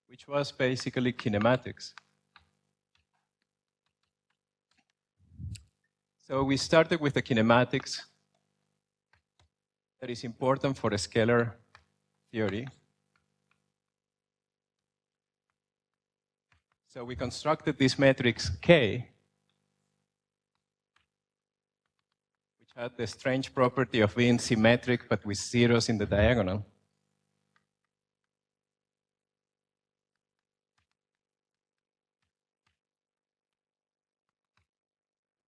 which was basically kinematics. So we started with the kinematics that is important for a scalar theory. So we constructed this matrix K, which had the strange property of being symmetric but with zeros in the diagonal.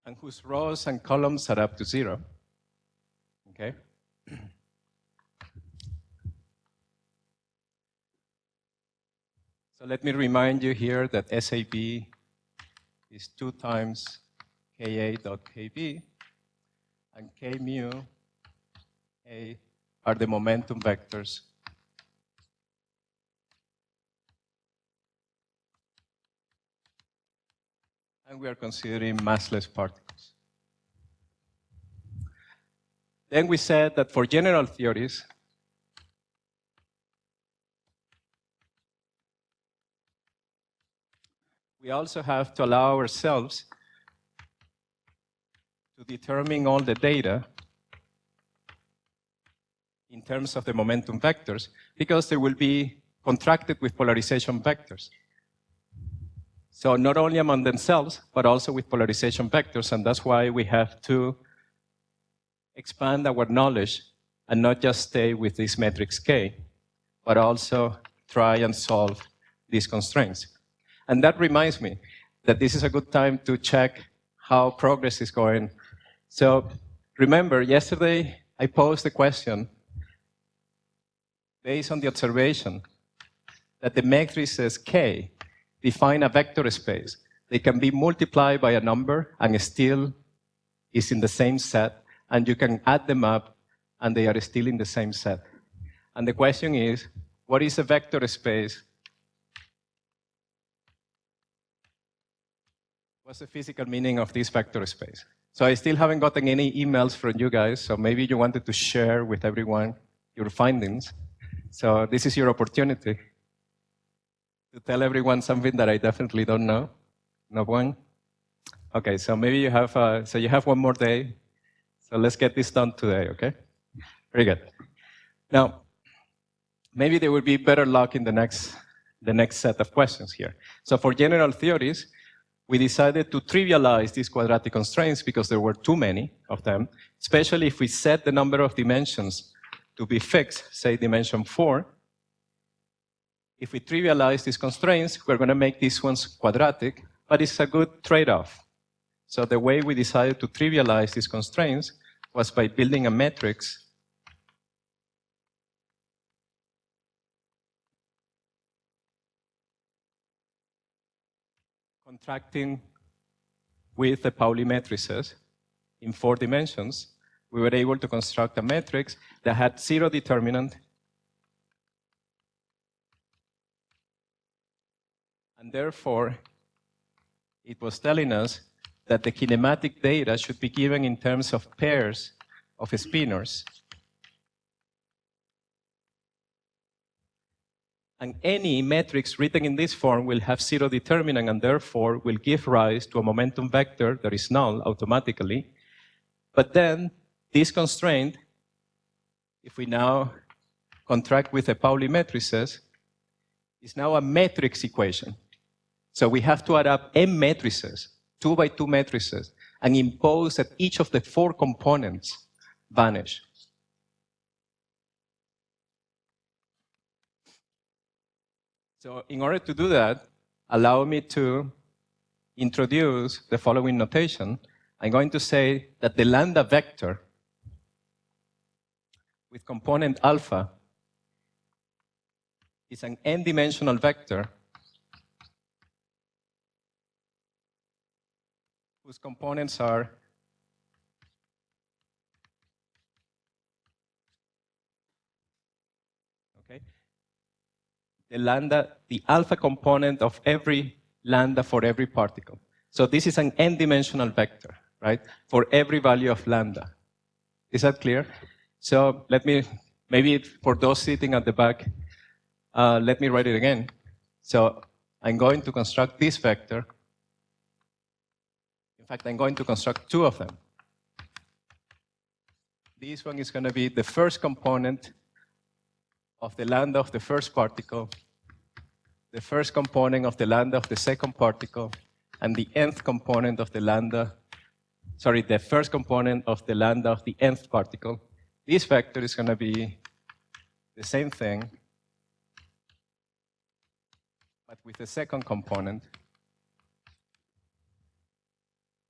And whose rows and columns are up to 0. Okay? So let me remind you here that SAB is 2 times Ka.Kb, and K mu A are the momentum vectors. And we are considering massless particles. Then we said that for general theories, we also have to allow ourselves to determine all the data in terms of the momentum vectors, because they will be contracted with polarization vectors. So not only among themselves, but also with polarization vectors, and that's why we have to expand our knowledge and not just stay with this matrix K, but also try and solve these constraints. And that reminds me that this is a good time to check how progress is going. So remember, yesterday I posed the question based on the observation that the matrices K define a vector space. They can be multiplied by a number and still is in the same set, and you can add them up and they are still in the same set. And the question is, what is a vector space? What's the physical meaning of this vector space? So I still haven't gotten any emails from you guys, so maybe you wanted to share with everyone your findings. So this is your opportunity to tell everyone something that I definitely don't know. No one? Okay, so maybe you have, you have one more day. So let's get this done today, okay? Very good. Now, maybe there will be better luck in the next set of questions here. So for general theories, we decided to trivialize these quadratic constraints because there were too many of them, especially if we set the number of dimensions to be fixed, say dimension 4. If we trivialize these constraints, we're going to make these ones quadratic, but it's a good trade-off. So the way we decided to trivialize these constraints was by building a matrix contracting with the Pauli matrices in 4 dimensions. We were able to construct a matrix that had 0 determinant, and therefore it was telling us that the kinematic data should be given in terms of pairs of spinors. And any matrix written in this form will have 0 determinant and therefore will give rise to a momentum vector that is null automatically. But then this constraint, if we now contract with the Pauli matrices, is now a matrix equation. So we have to add up m matrices, 2 by 2 matrices, and impose that each of the 4 components vanish. So in order to do that, allow me to introduce the following notation. I'm going to say that the lambda vector with component alpha is an n-dimensional vector whose components are the alpha component of every lambda for every particle. So this is an n-dimensional vector, right, for every value of lambda. Is that clear? So let me, maybe for those sitting at the back, let me write it again. So I'm going to construct this vector. In fact, I'm going to construct two of them. This one is going to be the first component of the lambda of the first particle, the first component of the lambda of the second particle, and the nth component of the lambda, sorry, the first component of the lambda of the nth particle. This vector is going to be the same thing, but with the second component.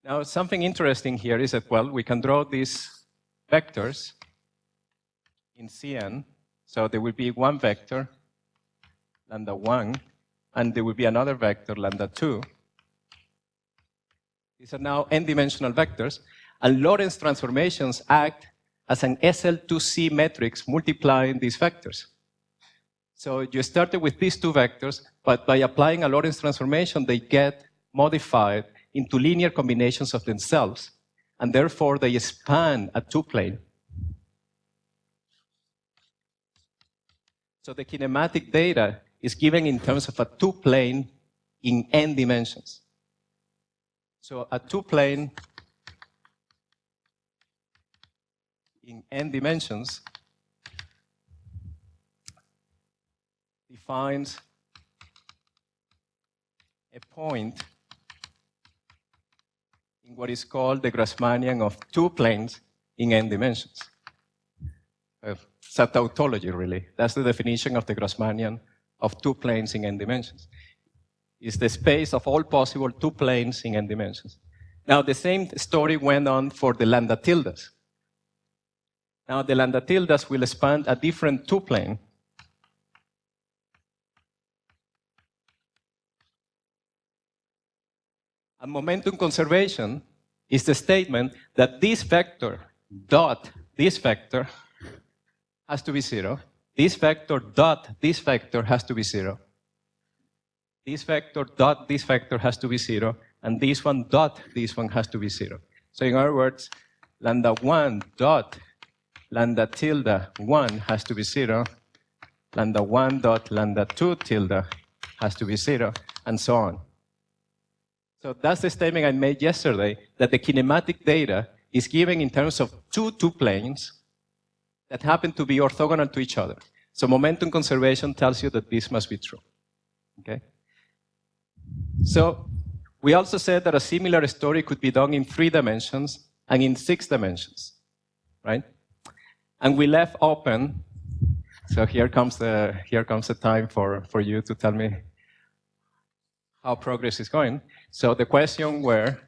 Now, something interesting here is that, well, we can draw these vectors in Cn. So there will be one vector, lambda 1, and there will be another vector, lambda 2. These are now n-dimensional vectors, and Lorentz transformations act as an SL2C matrix multiplying these vectors. So you started with these two vectors, but by applying a Lorentz transformation, they get modified into linear combinations of themselves, and therefore they span a two-plane. So the kinematic data is given in terms of a two-plane in n dimensions. So a two-plane in n dimensions defines a point in what is called the Grassmannian of two planes in n dimensions. It's a tautology, really. That's the definition of the Grassmannian of two planes in n dimensions. It's the space of all possible two planes in n dimensions. Now, the same story went on for the lambda tildes. Now, the lambda tildes will span a different two-plane. And momentum conservation is the statement that this vector dot this vector has to be 0. This vector dot this vector has to be 0. This vector dot this vector has to be 0. And this one dot this one has to be 0. So in other words, lambda 1 dot lambda tilde 1 has to be 0. Lambda 1 dot lambda 2 tilde has to be 0, and so on. So that's the statement I made yesterday, that the kinematic data is given in terms of two planes that happen to be orthogonal to each other. So momentum conservation tells you that this must be true. Okay? So we also said that a similar story could be done in 3 dimensions and in 6 dimensions, right? And we left open, so here comes the time for you to tell me how progress is going. So the question were,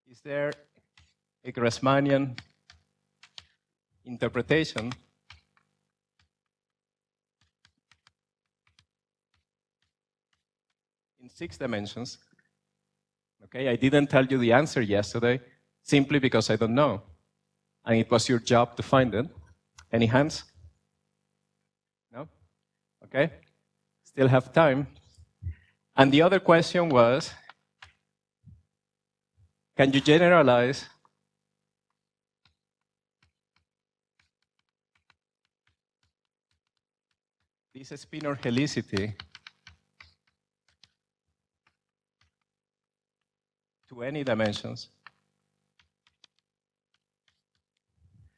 is there a Grassmannian interpretation in 6 dimensions? Okay, I didn't tell you the answer yesterday, simply because I don't know. And it was your job to find it. Any hands? No? Okay, still have time. And the other question was, can you generalize this spinor helicity to any dimensions?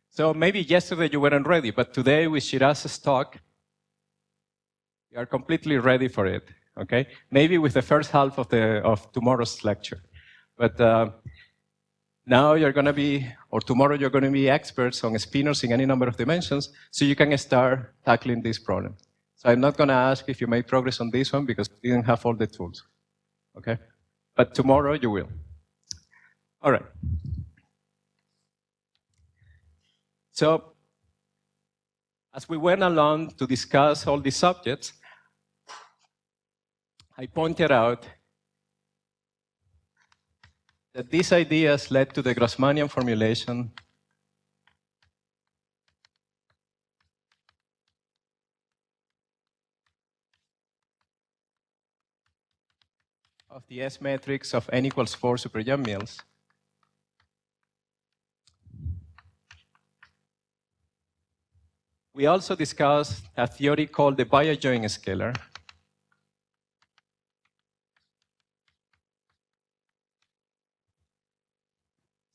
So maybe yesterday you weren't ready, but today with Shiraz's talk, you are completely ready for it, okay? Maybe with the first half of tomorrow's lecture. But now you're going to be, or tomorrow you're going to be experts on spinors in any number of dimensions, so you can start tackling this problem. So I'm not going to ask if you made progress on this one because you didn't have all the tools, okay? But tomorrow you will. All right. So as we went along to discuss all these subjects, I pointed out that these ideas led to the Grassmannian formulation of the S matrix of n equals 4 super-Young Mills. we also discussed a theory called the Biot-Joint scalar.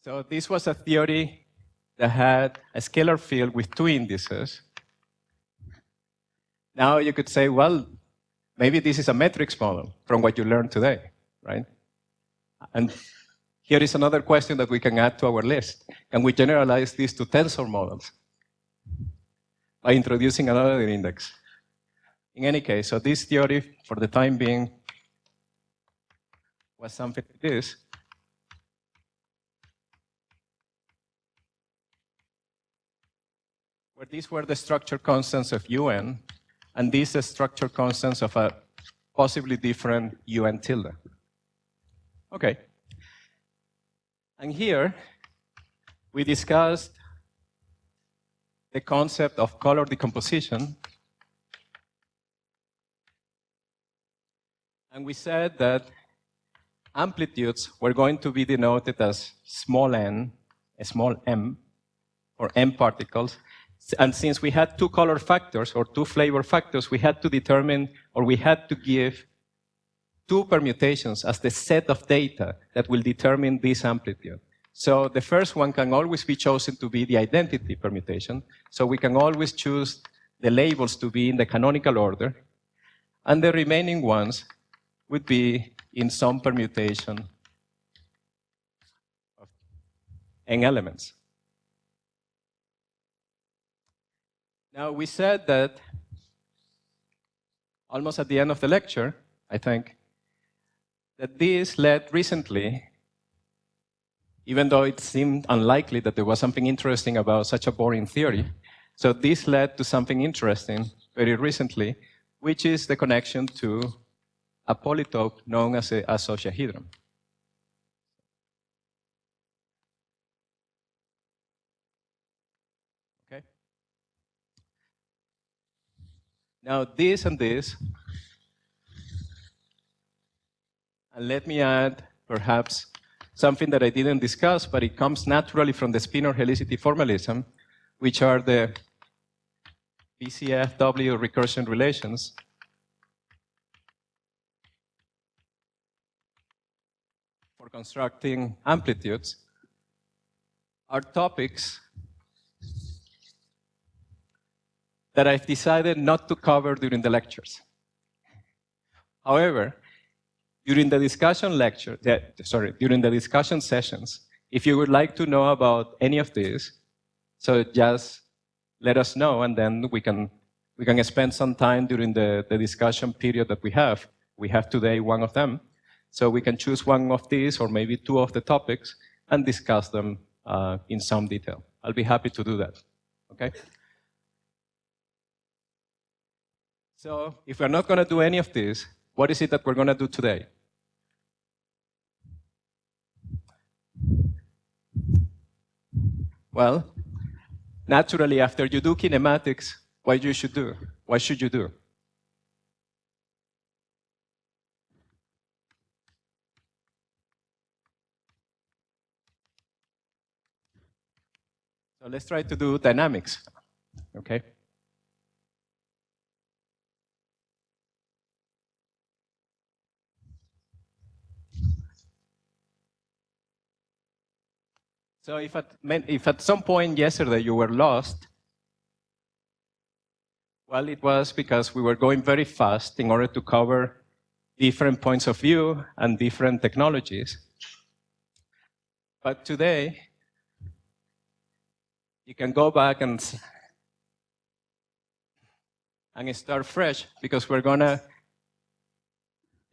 So this was a theory that had a scalar field with two indices. Now you could say, well, maybe this is a metrics model from what you learned today, right? And here is another question that we can add to our list. Can we generalize this to tensor models by introducing another index? In any case, so this theory, for the time being, was something like this. Where these were the structure constants of UN, and these are structure constants of a possibly different UN tilde. Okay. And here, we discussed the concept of color decomposition. And we said that amplitudes were going to be denoted as small n, a small m, or m particles. And since we had two color factors or two flavor factors, we had to determine, or we had to give two permutations as the set of data that will determine this amplitude. So the first one can always be chosen to be the identity permutation. So we can always choose the labels to be in the canonical order. And the remaining ones would be in some permutation of n elements. Now, we said that almost at the end of the lecture, I think, that this led recently, even though it seemed unlikely that there was something interesting about such a boring theory, so this led to something interesting very recently, which is the connection to a polytope known as a sociahedron. Okay? Now, this and this, and let me add perhaps something that I didn't discuss, but it comes naturally from the spin or helicity formalism, which are the BCFW recursion relations. For constructing amplitudes, are topics that I've decided not to cover during the lectures. However, during the discussion during the discussion sessions, if you would like to know about any of this, so just let us know, and then we can spend some time during the discussion period that we have. We have today one of them, so we can choose one of these or maybe two of the topics and discuss them in some detail. I'll be happy to do that. Okay. So if we're not going to do any of this, what is it that we're going to do today? Well, naturally, after you do kinematics, what should you do? So let's try to do dynamics, okay? So if at some point yesterday you were lost, well, it was because we were going very fast in order to cover different points of view and different technologies. But today, you can go back and start fresh, because we're going to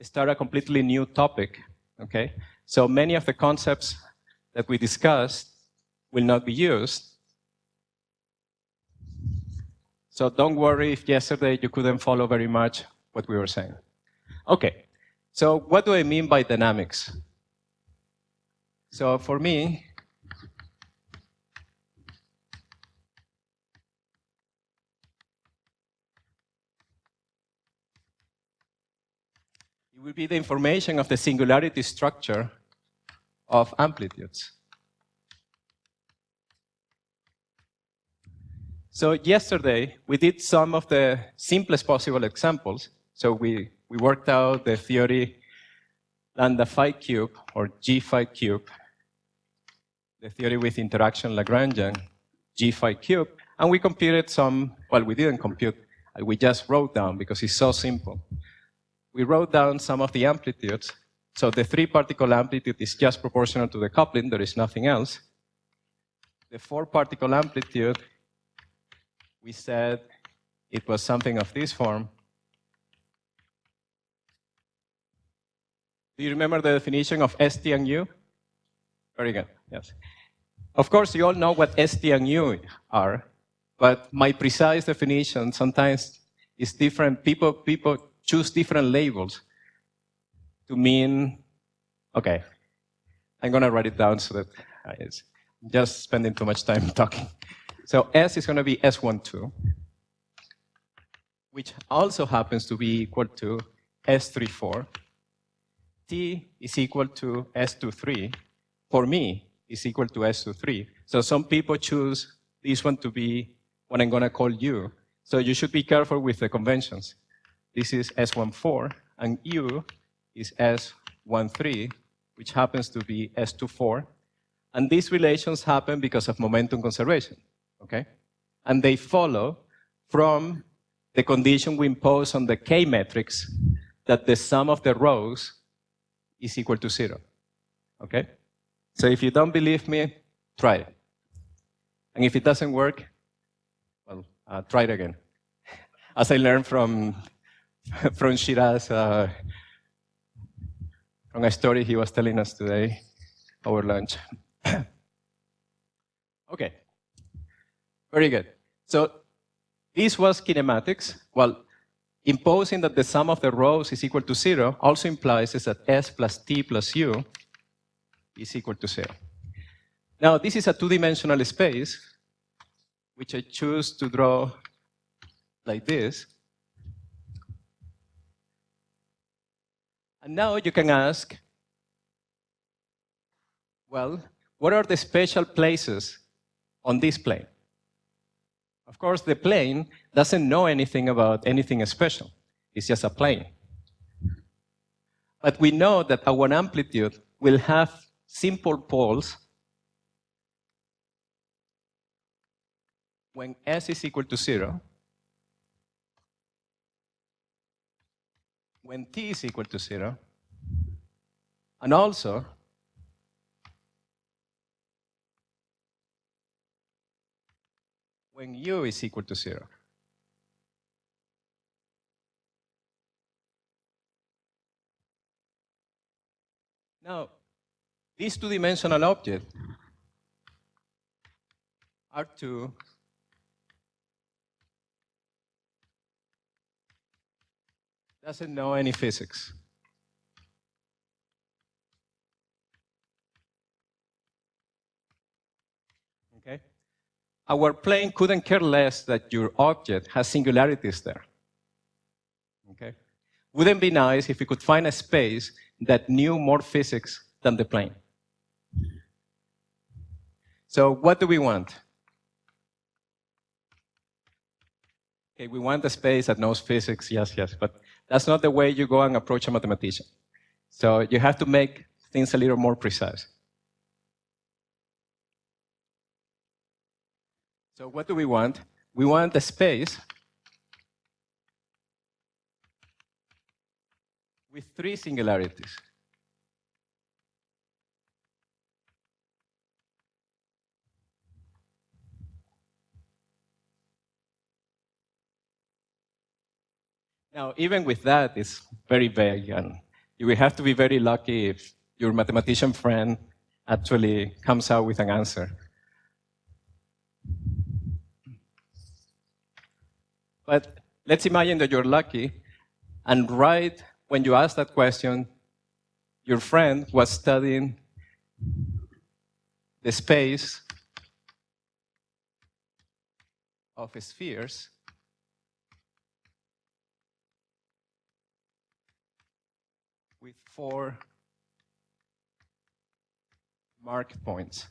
start a completely new topic, okay? So many of the concepts that we discussed will not be used. So don't worry if yesterday you couldn't follow very much what we were saying. Okay, so what do I mean by dynamics? So for me, it will be the information of the singularity structure of amplitudes. So yesterday, we did some of the simplest possible examples. So we worked out the theory lambda phi cube, or g phi cube, the theory with interaction Lagrangian, g phi cube, and we computed some, well, we didn't compute, we just wrote down because it's so simple. We wrote down some of the amplitudes. So the 3-particle amplitude is just proportional to the coupling, there is nothing else. The 4-particle amplitude, we said it was something of this form. Do you remember the definition of ST and U? Very good, yes. Of course, you all know what ST and U are, but my precise definition sometimes is different. People choose different labels to mean, okay, I'm going to write it down so that it's just spending too much time talking. So S is going to be S12, which also happens to be equal to S34. T is equal to S23. For me, is equal to S23. So some people choose this one to be what I'm going to call U. So you should be careful with the conventions. This is S14, and U is S13, which happens to be S24. And these relations happen because of momentum conservation, okay? And they follow from the condition we impose on the K matrix that the sum of the rows is equal to 0, okay? So if you don't believe me, try it. And if it doesn't work, well, try it again. As I learned from Shiraz, from a story he was telling us today over lunch. Okay, very good. So this was kinematics. Well, imposing that the sum of the rows is equal to 0 also implies that S plus T plus U is equal to 0. Now, this is a two-dimensional space, which I choose to draw like this. And now you can ask, well, what are the special places on this plane? Of course, the plane doesn't know anything about anything special. It's just a plane. But we know that our amplitude will have simple poles when S is equal to 0, when T is equal to 0, and also when U is equal to 0. Now, these two-dimensional objects R2 doesn't know any physics. Okay? Our plane couldn't care less that your object has singularities there. Okay? Wouldn't it be nice if we could find a space that knew more physics than the plane? So what do we want? Okay, we want a space that knows physics, yes, but that's not the way you go and approach a mathematician. So you have to make things a little more precise. So what do we want? We want a space with 3 singularities. Now, even with that, it's very vague, and you will have to be very lucky if your mathematician friend actually comes out with an answer. But let's imagine that you're lucky, and right when you ask that question, your friend was studying the space of spheres with 4 marked points.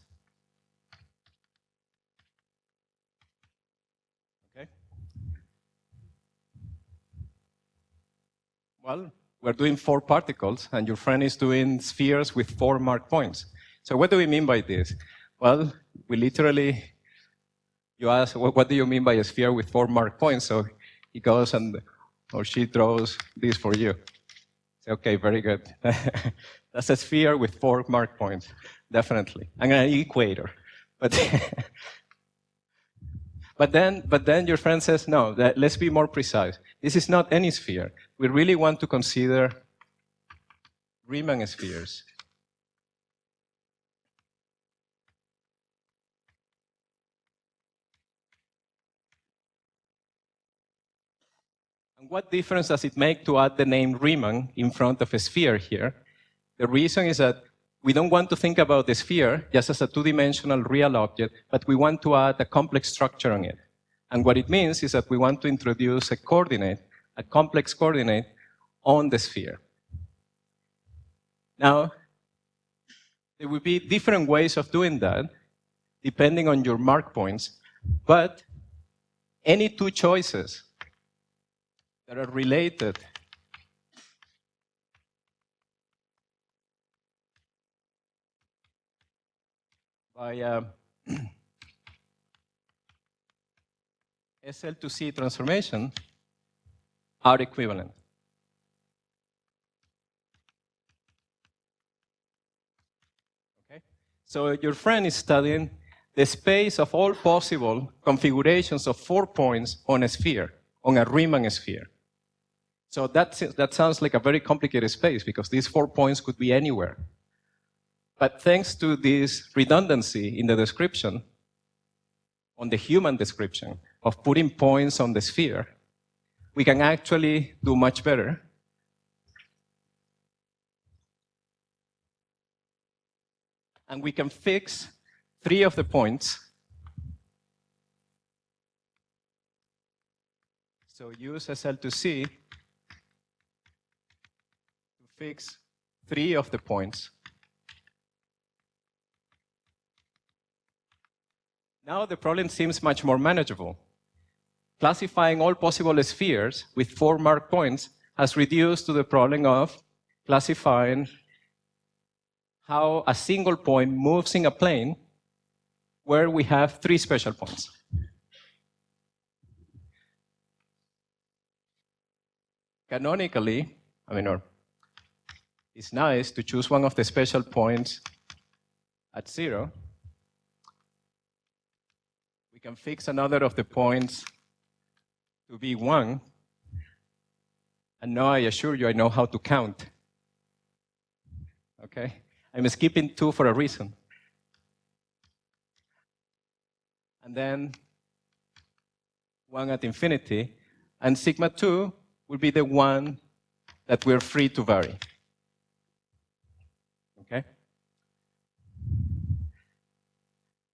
Well, we're doing 4 particles, and your friend is doing spheres with 4 mark points. So what do we mean by this? Well, we literally, you ask, what do you mean by a sphere with 4 mark points? So he goes and, or she draws this for you. Say, okay, very good. That's a sphere with 4 mark points, definitely. And an equator. But But then your friend says, no, let's be more precise. This is not any sphere. We really want to consider Riemann spheres. And what difference does it make to add the name Riemann in front of a sphere here? The reason is that we don't want to think about the sphere just as a 2-dimensional real object, but we want to add a complex structure on it. And what it means is that we want to introduce a coordinate, a complex coordinate, on the sphere. Now, there will be different ways of doing that, depending on your mark points, but any 2 choices that are related by SL to C transformation are equivalent. Okay? So your friend is studying the space of all possible configurations of 4 points on a sphere, on a Riemann sphere. So that sounds like a very complicated space because these 4 points could be anywhere. But thanks to this redundancy in the description, on the human description of putting points on the sphere, we can actually do much better. And we can fix 3 of the points. So use SL to C to fix 3 of the points. Now the problem seems much more manageable. Classifying all possible spheres with 4 mark points has reduced to the problem of classifying how a single point moves in a plane where we have 3 special points. Canonically, it's nice to choose one of the special points at 0. We can fix another of the points to be 1. And now I assure you I know how to count. Okay? I'm skipping 2 for a reason. And then 1 at infinity. And sigma 2 will be the one that we're free to vary. Okay?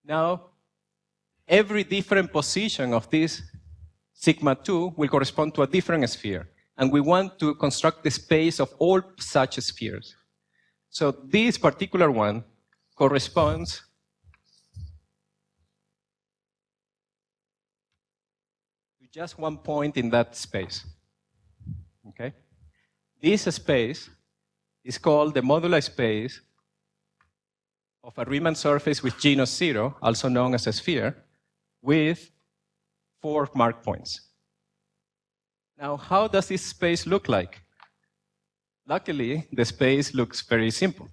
Now, every different position of this sigma 2 will correspond to a different sphere. And we want to construct the space of all such spheres. So this particular one corresponds to just 1 point in that space. Okay? This space is called the modular space of a Riemann surface with genus 0, also known as a sphere, with 4 mark points. Now, how does this space look like? Luckily, the space looks very simple.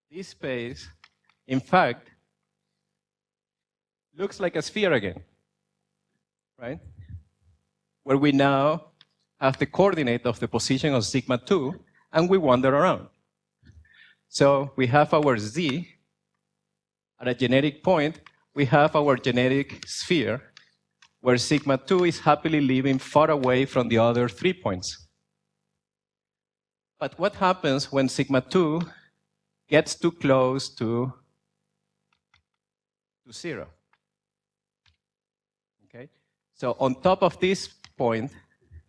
This space, in fact, looks like a sphere again, right? Where we now have the coordinate of the position of sigma 2, and we wander around. So we have our Z. At a genetic point, we have our genetic sphere, where sigma 2 is happily living far away from the other 3 points. But what happens when sigma 2 gets too close to 0? Okay? So on top of this point,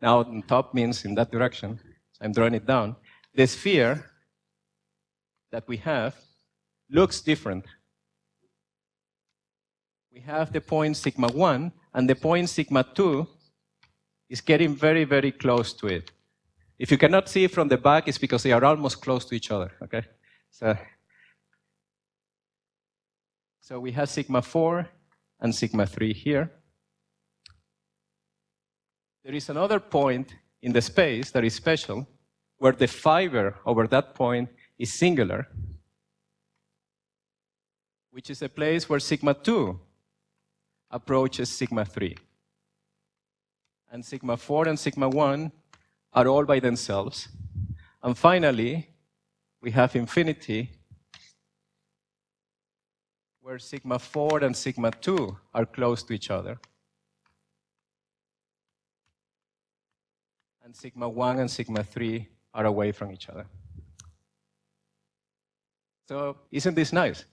now on top means in that direction, so I'm drawing it down, the sphere that we have looks different. We have the point sigma 1, and the point sigma 2 is getting very, very close to it. If you cannot see it from the back, it's because they are almost close to each other, okay? So we have sigma 4 and sigma 3 here. There is another point in the space that is special, where the fiber over that point is singular, which is a place where sigma 2 approaches sigma 3. And sigma 4 and sigma 1 are all by themselves. And finally, we have infinity, where sigma 4 and sigma 2 are close to each other. And sigma 1 and sigma 3 are away from each other. So isn't this nice?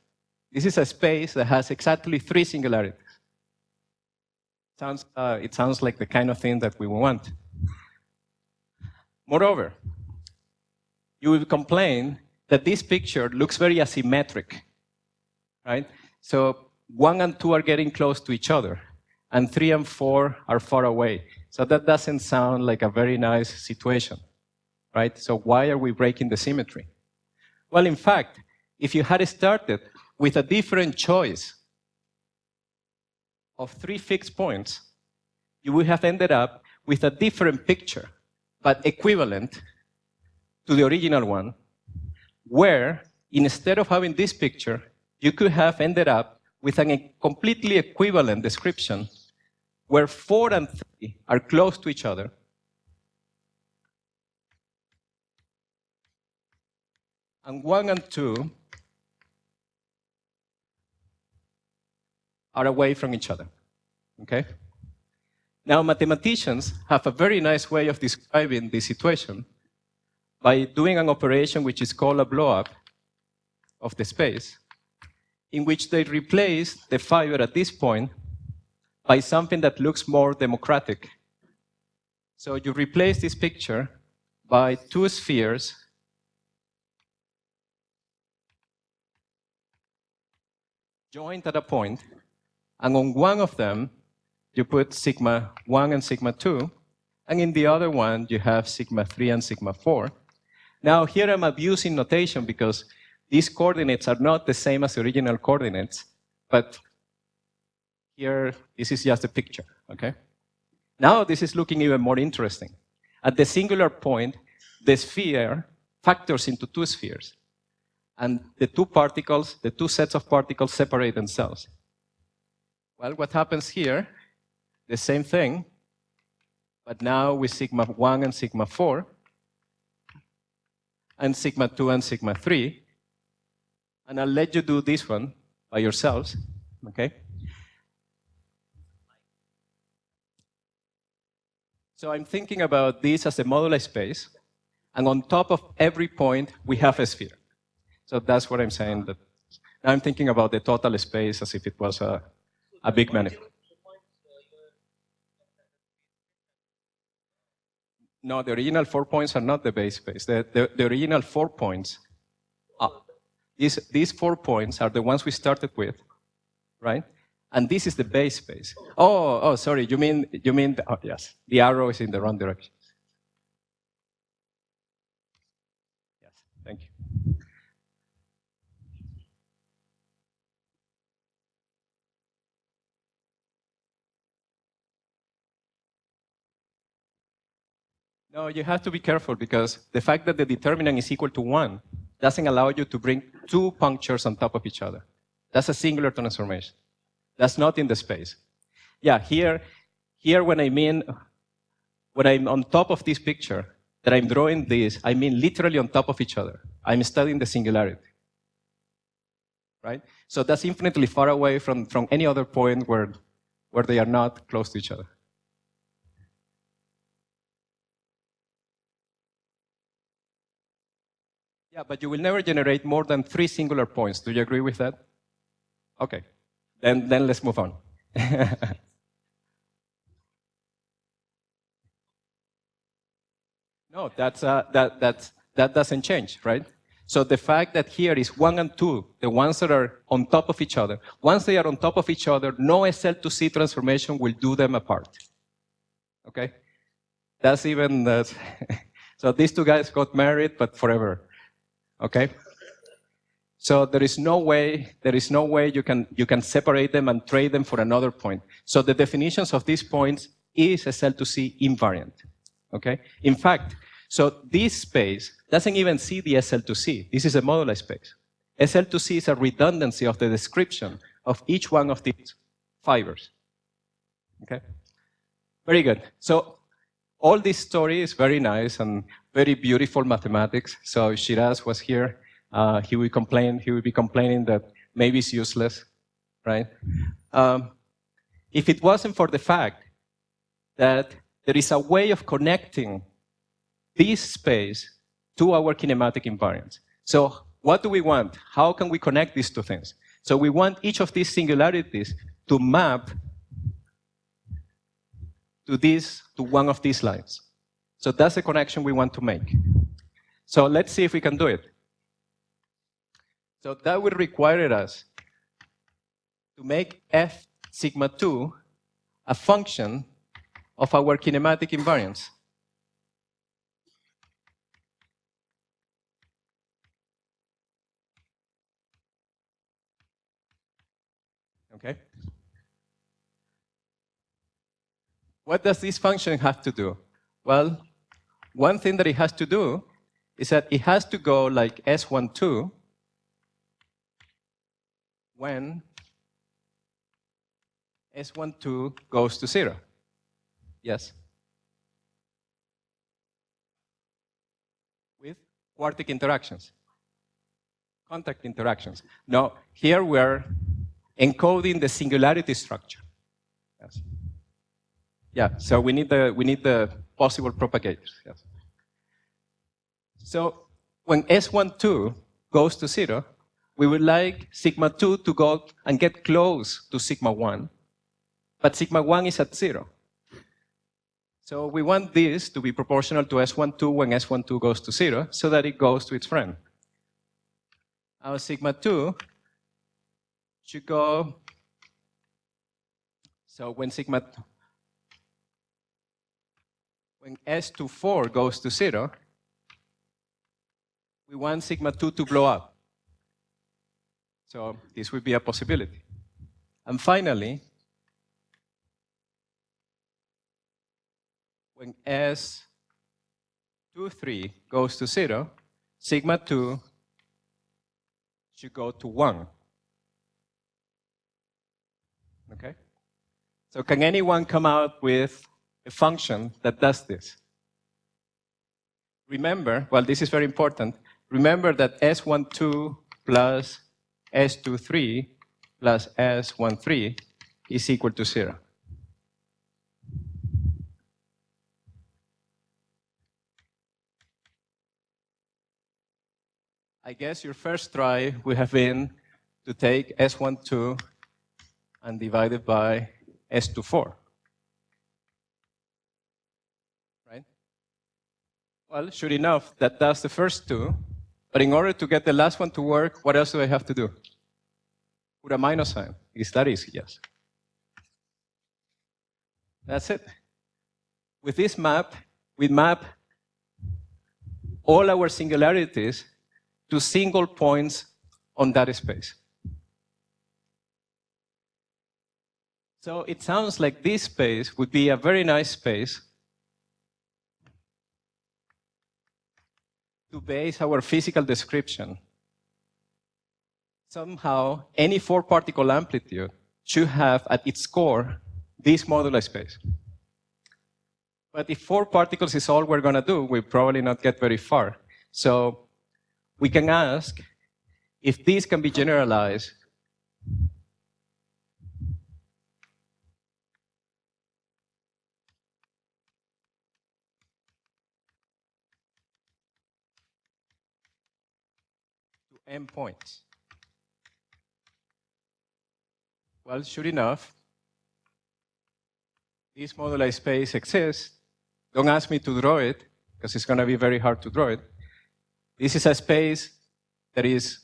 This is a space that has exactly 3 singularities. It sounds like the kind of thing that we want. Moreover, you will complain that this picture looks very asymmetric, right? So 1 and 2 are getting close to each other, and 3 and 4 are far away. So that doesn't sound like a very nice situation, right? So why are we breaking the symmetry? Well, in fact, if you had started with a different choice of 3 fixed points, you would have ended up with a different picture, but equivalent to the original one, where instead of having this picture, you could have ended up with a completely equivalent description where 4 and 3 are close to each other, and 1 and 2 are away from each other, okay? Now, mathematicians have a very nice way of describing this situation by doing an operation which is called a blow-up of the space, in which they replace the fiber at this point by something that looks more democratic. So you replace this picture by 2 spheres joined at a point, and on one of them, you put sigma 1 and sigma 2, and in the other one, you have sigma 3 and sigma 4. Now, here I'm abusing notation because these coordinates are not the same as the original coordinates, but here, this is just a picture, okay? Now, this is looking even more interesting. At the singular point, the sphere factors into 2 spheres, and the 2 particles, the 2 sets of particles separate themselves. Well, what happens here? The same thing, but now with sigma 1 and sigma 4, and sigma 2 and sigma 3, and I'll let you do this one by yourselves, okay? So I'm thinking about this as a moduli space, and on top of every point, we have a sphere. So that's what I'm saying. That now I'm thinking about the total space as if it was a big manifold. No, the original 4 points are not the base space. The original 4 points, these 4 points are the ones we started with, right? And this is the base space. Oh, sorry. You mean? Oh, yes. The arrow is in the wrong direction. Yes. Thank you. No, you have to be careful because the fact that the determinant is equal to 1 doesn't allow you to bring 2 punctures on top of each other. That's a singular transformation. That's not in the space. Yeah, here when I'm on top of this picture, that I'm drawing this, I mean literally on top of each other. I'm studying the singularity, right? So that's infinitely far away from any other point where they are not close to each other. Yeah, but you will never generate more than 3 singular points. Do you agree with that? Okay. Then let's move on. No, that doesn't change, right? So the fact that here is 1 and 2, the ones that are on top of each other, once they are on top of each other, no SL to C transformation will do them apart. Okay? That's even the, so these two guys got married, but forever. Okay? So there is no way you can separate them and trade them for another point. So the definitions of these points is SL2C invariant. Okay? In fact, so this space doesn't even see the SL2C. This is a moduli space. SL2C is a redundancy of the description of each one of these fibers. Okay? Very good. So all this story is very nice and very beautiful mathematics. So Shiraz was here. He would be complaining that maybe it's useless, right? If it wasn't for the fact that there is a way of connecting this space to our kinematic invariance. So what do we want? How can we connect these two things? So we want each of these singularities to map to one of these lines. So that's the connection we want to make. So let's see if we can do it. So that would require us to make f sigma 2 a function of our kinematic invariance. Okay? What does this function have to do? Well, one thing that it has to do is that it has to go like S12 when S12 goes to 0. Yes? With quartic interactions. Contact interactions. Now, here we're encoding the singularity structure. Yes. Yeah, so we need the possible propagators. Yes. So when S12 goes to 0, we would like sigma 2 to go and get close to sigma 1, but sigma 1 is at 0. So we want this to be proportional to S12 when S12 goes to 0, so that it goes to its friend. Our sigma 2 should go, so when S24 goes to 0, we want sigma 2 to blow up. So this would be a possibility. And finally, when S23 goes to 0, sigma 2 should go to 1. Okay? So can anyone come out with a function that does this? Remember, well, this is very important. Remember that S12 plus S23 plus S13 is equal to 0. I guess your first try would have been to take S12 and divide it by S24. Right? Well, sure enough, that does the first two. But in order to get the last one to work, what else do I have to do? Put a minus sign. Is that easy? Yes. That's it. With this map, we map all our singularities to single points on that space. So it sounds like this space would be a very nice space to base our physical description. Somehow, any 4-particle amplitude should have at its core this moduli space. But if 4 particles is all we're going to do, we'll probably not get very far. So we can ask if this can be generalized to m points. Well, sure enough, this moduli space exists. Don't ask me to draw it, because it's going to be very hard to draw it. This is a space that is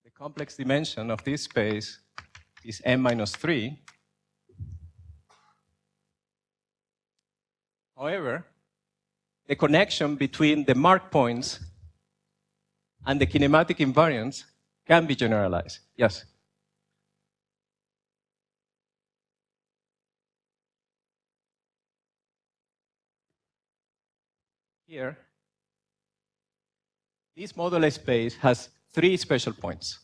the complex dimension of this space is m minus 3. However, the connection between the mark points and the kinematic invariance can be generalized. Yes? Here, this moduli space has 3 special points.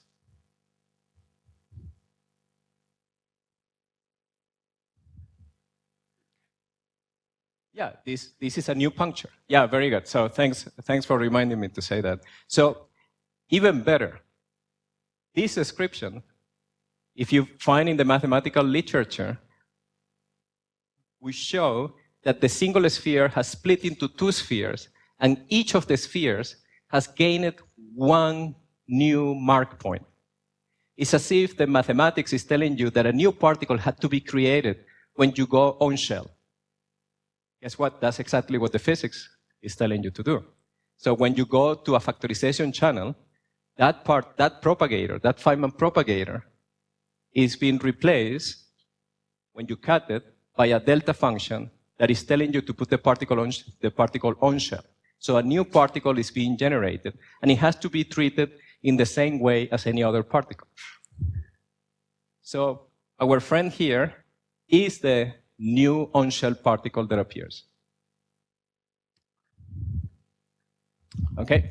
Yeah, this is a new puncture. Yeah, very good. So thanks for reminding me to say that. So even better, this description, if you find in the mathematical literature, we show that the single sphere has split into 2 spheres, and each of the spheres has gained 1 new mark point. It's as if the mathematics is telling you that a new particle had to be created when you go on shell. Guess what? That's exactly what the physics is telling you to do. So when you go to a factorization channel, that propagator, that Feynman propagator, is being replaced, when you cut it, by a delta function that is telling you to put the particle on shell. So a new particle is being generated, and it has to be treated in the same way as any other particle. So our friend here is the new on-shell particle that appears. Okay?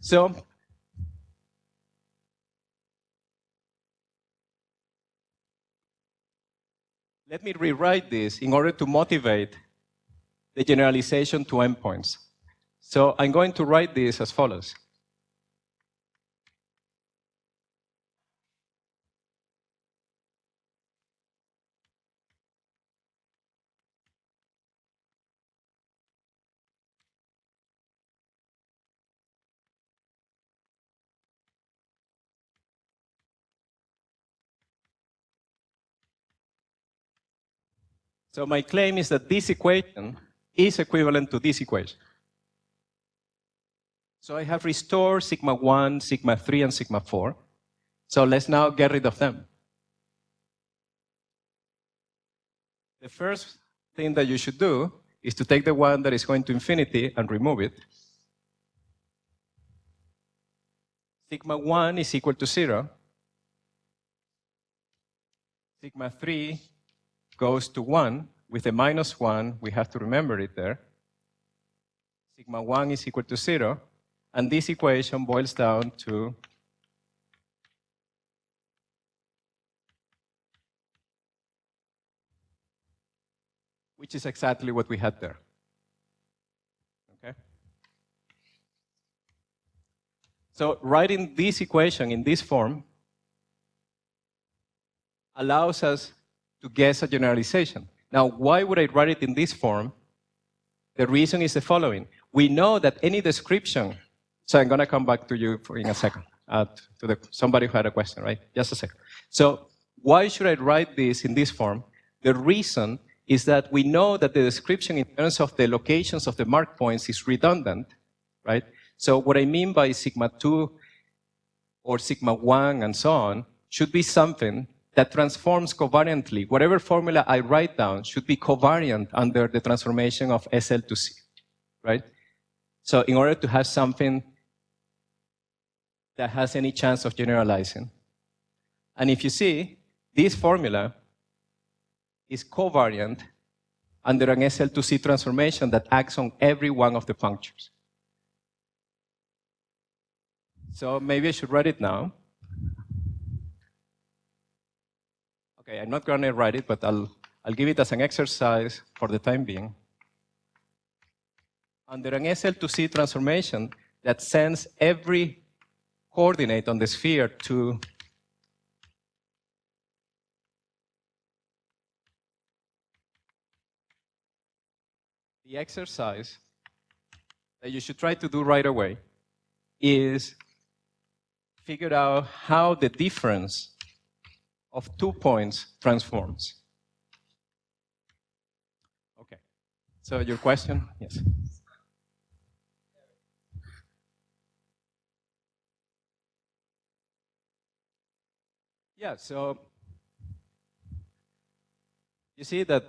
So let me rewrite this in order to motivate the generalization to endpoints. So I'm going to write this as follows. So my claim is that this equation is equivalent to this equation. So I have restored sigma 1, sigma 3, and sigma 4. So let's now get rid of them. The first thing that you should do is to take the one that is going to infinity and remove it. Sigma 1 is equal to 0. Sigma 3 goes to 1. With a minus 1, we have to remember it there. Sigma 1 is equal to 0. And this equation boils down to which is exactly what we had there. Okay? So writing this equation in this form allows us to guess a generalization. Now, why would I write it in this form? The reason is the following. We know that any description, so I'm going to come back to you in a second, somebody who had a question, right? Just a second. So why should I write this in this form? The reason is that we know that the description in terms of the locations of the mark points is redundant, right? So what I mean by sigma 2 or sigma 1 and so on should be something that transforms covariantly. Whatever formula I write down should be covariant under the transformation of SL to C, right? So in order to have something that has any chance of generalizing. And if you see, this formula is covariant under an SL to C transformation that acts on every one of the punctures. So maybe I should write it now. Okay, I'm not going to write it, but I'll give it as an exercise for the time being. Under an SL to C transformation that sends every coordinate on the sphere to the exercise that you should try to do right away is figure out how the difference of 2 points transforms. Okay. So your question? Yes. Yeah, so you see that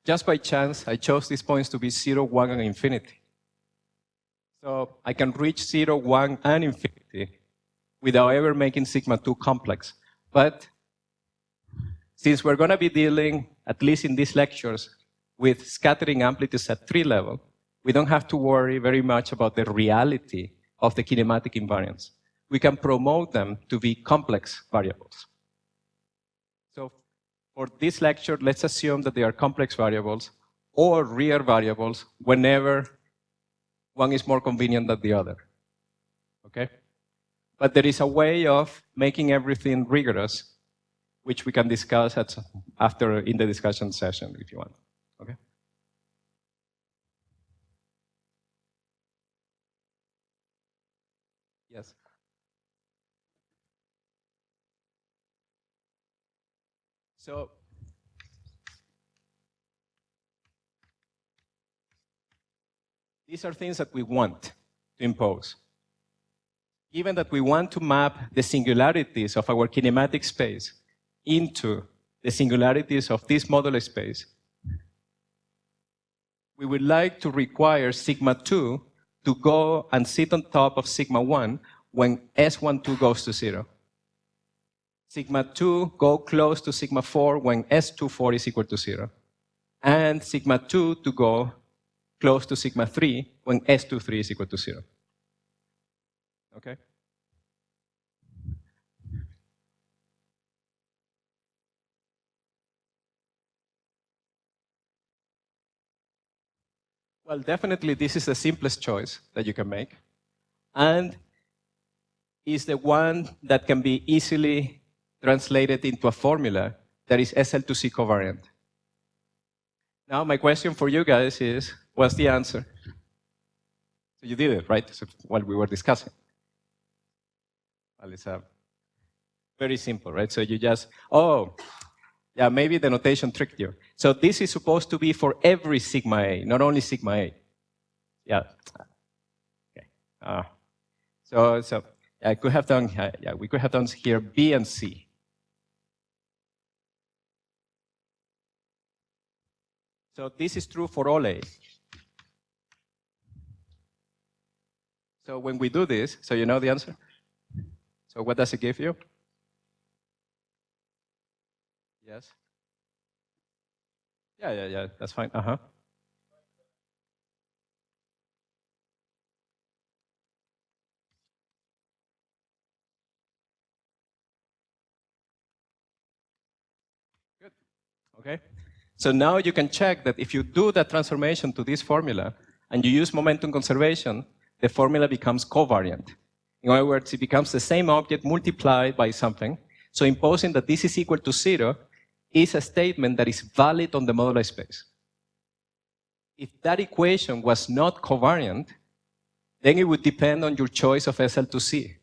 just by chance, I chose these points to be 0, 1, and infinity. So I can reach 0, 1, and infinity without ever making sigma 2 complex. But since we're going to be dealing, at least in these lectures, with scattering amplitudes at 3 level, we don't have to worry very much about the reality of the kinematic invariants. We can promote them to be complex variables. So for this lecture, let's assume that they are complex variables or real variables whenever one is more convenient than the other. Okay? But there is a way of making everything rigorous, which we can discuss after in the discussion session if you want. Okay? Yes. So these are things that we want to impose. Given that we want to map the singularities of our kinematic space into the singularities of this modular space, we would like to require sigma 2 to go and sit on top of sigma 1 when S12 goes to 0. Sigma 2 go close to sigma 4 when S24 is equal to 0. And sigma 2 to go close to sigma 3 when S23 is equal to 0. Okay? Well, definitely this is the simplest choice that you can make, and is the one that can be easily translated into a formula that is SL2C covariant. Now, my question for you guys is, what's the answer? So you did it, right? So while we were discussing. Well, it's very simple, right? So you just, oh, yeah, maybe the notation tricked you. So this is supposed to be for every sigma A, not only sigma A. Yeah. Okay. So I could have done, yeah, we could have done here B and C. So this is true for all A. So when we do this, so you know the answer? So what does it give you? Yes. Yeah, that's fine. Uh-huh. Good. Okay. So now you can check that if you do that transformation to this formula and you use momentum conservation, the formula becomes covariant. In other words, it becomes the same object multiplied by something. So imposing that this is equal to 0 is a statement that is valid on the modular space. If that equation was not covariant, then it would depend on your choice of SL2C,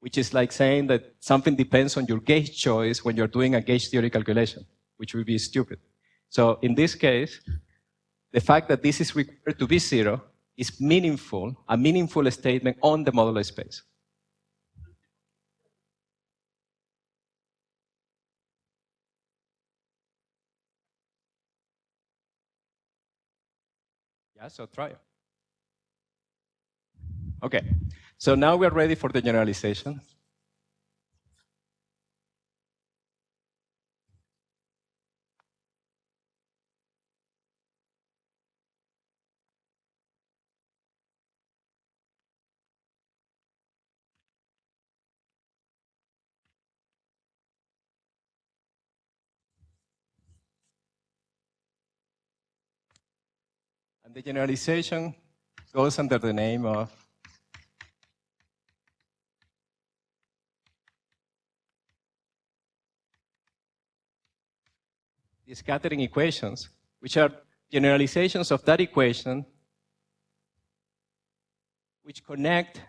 which is like saying that something depends on your gauge choice when you're doing a gauge theory calculation, which would be stupid. So in this case, the fact that this is required to be 0 is meaningful, a meaningful statement on the modular space. Yeah, so try it. Okay, so now we're ready for the generalization. And the generalization goes under the name of the scattering equations, which are generalizations of that equation which connect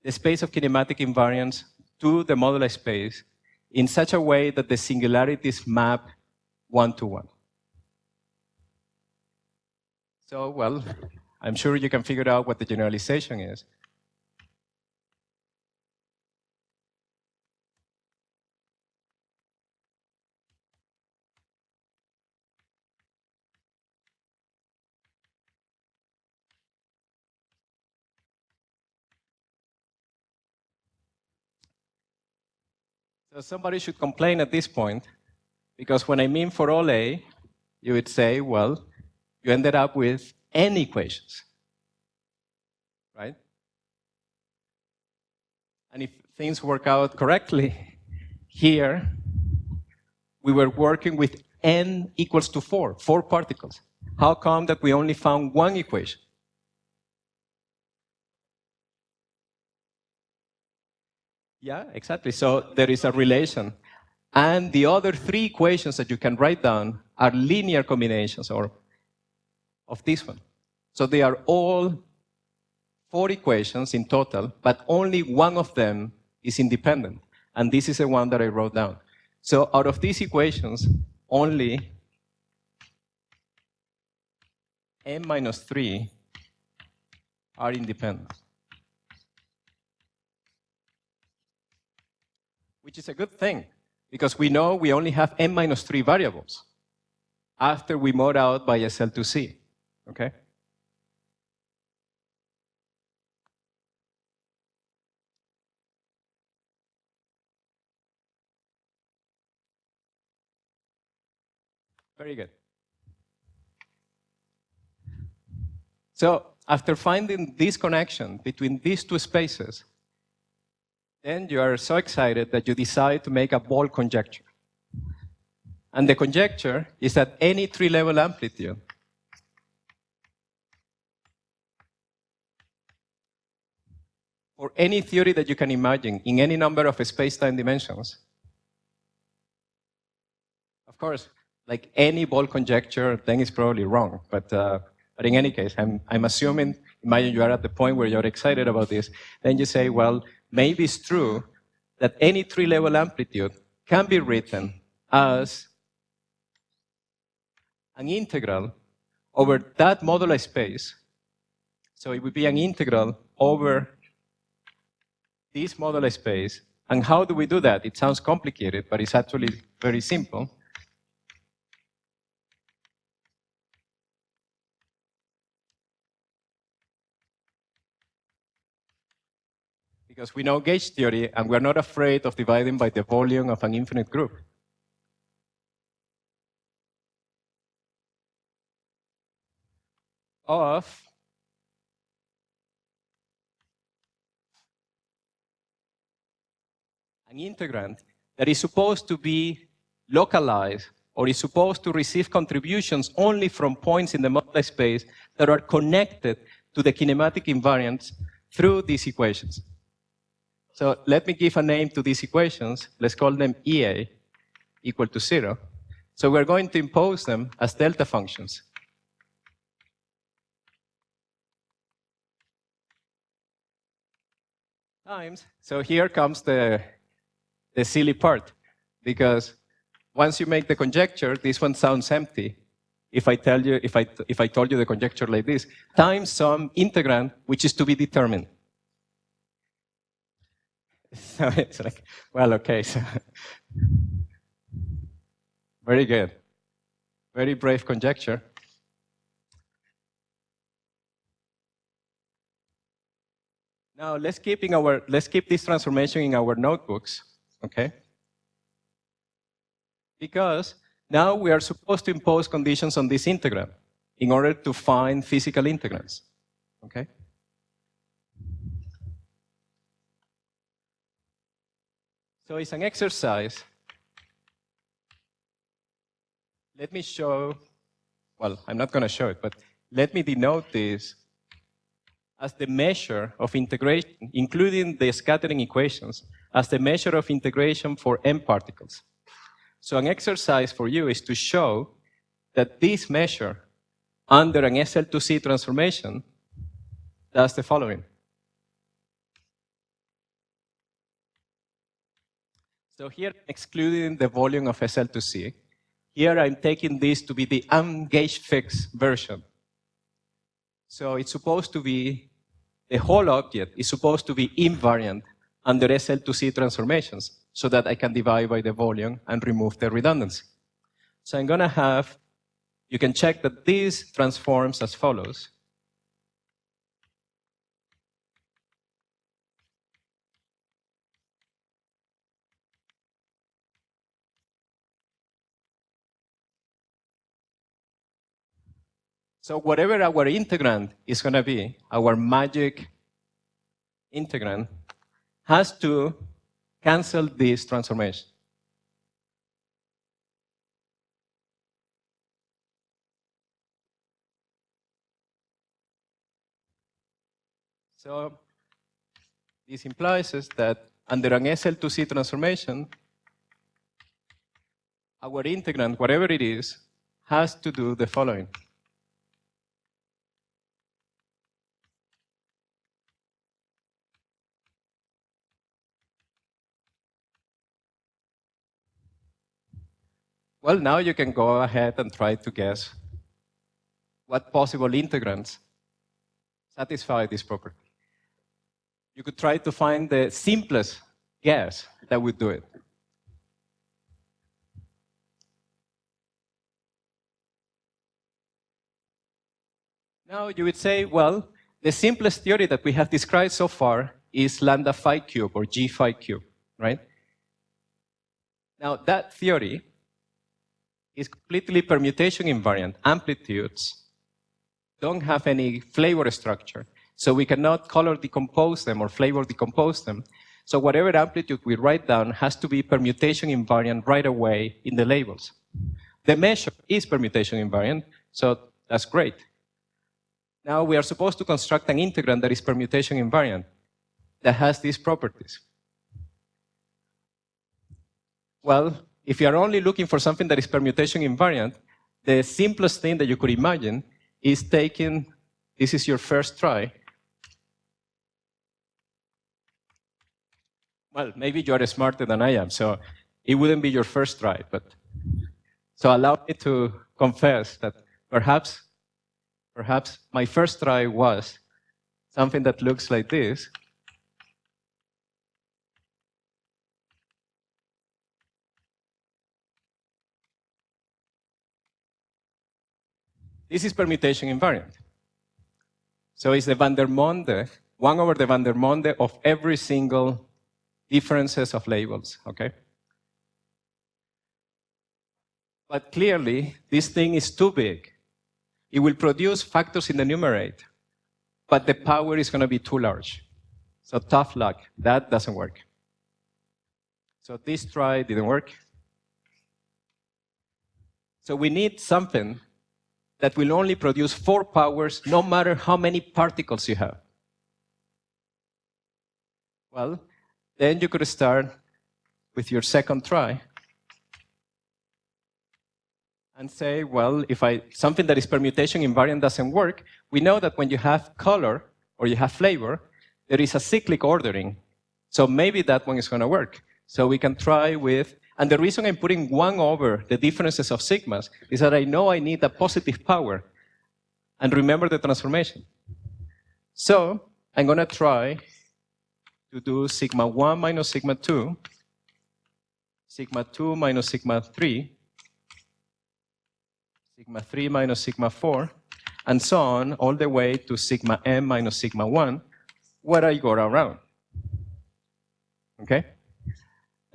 the space of kinematic invariance to the modular space in such a way that the singularities map one-to-one. So, well, I'm sure you can figure out what the generalization is. So somebody should complain at this point, because when I mean for all A, you would say, well, you ended up with n equations, right? And if things work out correctly, here, we were working with n equals to 4 particles. How come that we only found one equation? Yeah, exactly. So there is a relation. And the other 3 equations that you can write down are linear combinations of this one. So they are all 4 equations in total, but only one of them is independent. And this is the one that I wrote down. So out of these equations, only n minus 3 are independent, which is a good thing, because we know we only have n minus 3 variables after we mod out by SL2C, okay? Very good. So after finding this connection between these 2 spaces, then you are so excited that you decide to make a bold conjecture. And the conjecture is that any 3-level amplitude or any theory that you can imagine in any number of space-time dimensions, of course, like any bold conjecture, then it's probably wrong. But in any case, I'm assuming, imagine you are at the point where you're excited about this, then you say, well, maybe it's true that any 3-level amplitude can be written as an integral over that modular space. So it would be an integral over this modular space. And how do we do that? It sounds complicated, but it's actually very simple. Because we know gauge theory, and we're not afraid of dividing by the volume of an infinite group. Of an integrand that is supposed to be localized or is supposed to receive contributions only from points in the modular space that are connected to the kinematic invariance through these equations. So let me give a name to these equations. Let's call them EA equal to 0. So we're going to impose them as delta functions. Times, so here comes the silly part, because once you make the conjecture, this one sounds empty. If I tell you, if I told you the conjecture like this, times some integrand which is to be determined. So it's like, well, okay. So very good, very brave conjecture. Now let's keep this transformation in our notebooks, okay? Because now we are supposed to impose conditions on this integrand in order to find physical integrands, okay? So it's an exercise. Let me show, well, I'm not going to show it, but let me denote this as the measure of integration, including the scattering equations, as the measure of integration for m particles. So an exercise for you is to show that this measure under an SL2C transformation does the following. So here, excluding the volume of SL2C, here I'm taking this to be the ungauge fixed version. So it's supposed to be, the whole object is supposed to be invariant under SL2C transformations so that I can divide by the volume and remove the redundancy. So I'm going to have, you can check that this transforms as follows. So whatever our integrand is going to be, our magic integrand has to cancel this transformation. So this implies is that under an SL2C transformation, our integrand, whatever it is, has to do the following. Well, now you can go ahead and try to guess what possible integrands satisfy this property. You could try to find the simplest guess that would do it. Now you would say, well, the simplest theory that we have described so far is lambda phi cube or g phi cube, right? Now that theory is completely permutation invariant. Amplitudes don't have any flavor structure, so we cannot color decompose them or flavor decompose them. So whatever amplitude we write down has to be permutation invariant right away in the labels. The measure is permutation invariant, so that's great. Now we are supposed to construct an integrand that is permutation invariant, that has these properties. Well, if you are only looking for something that is permutation invariant, the simplest thing that you could imagine is taking, this is your first try. Well, maybe you are smarter than I am, so it wouldn't be your first try. But so allow me to confess that perhaps my first try was something that looks like this. This is permutation invariant. So it's the van der Monde, 1 over the van der Monde of every single differences of labels, okay? But clearly, this thing is too big. It will produce factors in the numerator, but the power is going to be too large. So tough luck, that doesn't work. So this try didn't work. So we need something that will only produce 4 powers no matter how many particles you have. Well, then you could start with your second try and say, well, if something that is permutation invariant doesn't work, we know that when you have color or you have flavor, there is a cyclic ordering. So maybe that one is going to work. So we can try with, and the reason I'm putting 1 over the differences of sigmas is that I know I need a positive power. And remember the transformation. So I'm going to try to do sigma 1 minus sigma 2, sigma 2 minus sigma 3, sigma 3 minus sigma 4, and so on, all the way to sigma m minus sigma 1, where I go around. Okay?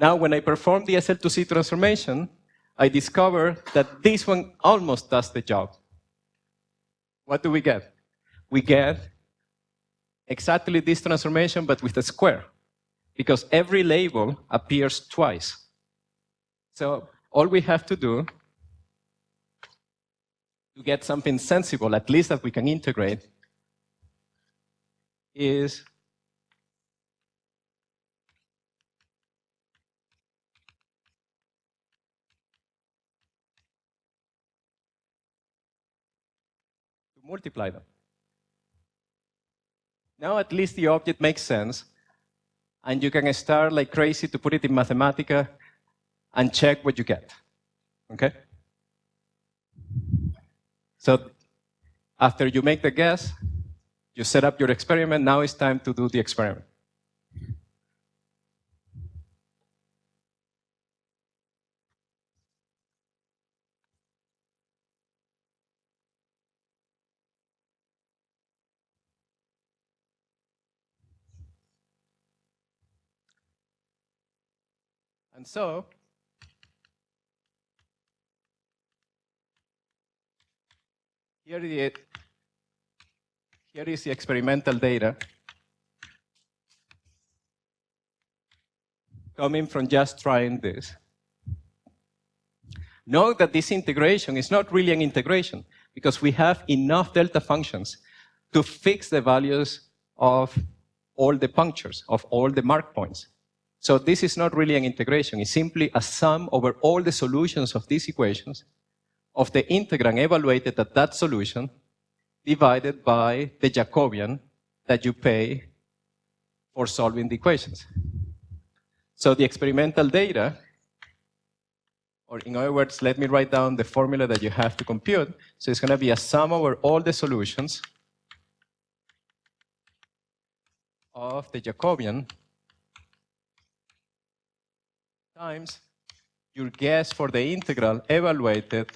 Now, when I perform the SL2C transformation, I discover that this one almost does the job. What do we get? We get exactly this transformation, but with a square, because every label appears twice. So all we have to do to get something sensible, at least that we can integrate, is to multiply them. Now at least the object makes sense, and you can start like crazy to put it in Mathematica and check what you get. Okay? So after you make the guess, you set up your experiment. Now it's time to do the experiment. And so Here is the experimental data coming from just trying this. Note that this integration is not really an integration because we have enough delta functions to fix the values of all the punctures, of all the mark points. So this is not really an integration. It's simply a sum over all the solutions of these equations of the integrand evaluated at that solution divided by the Jacobian that you pay for solving the equations. So the experimental data, or in other words, let me write down the formula that you have to compute. So it's going to be a sum over all the solutions of the Jacobian times your guess for the integral evaluated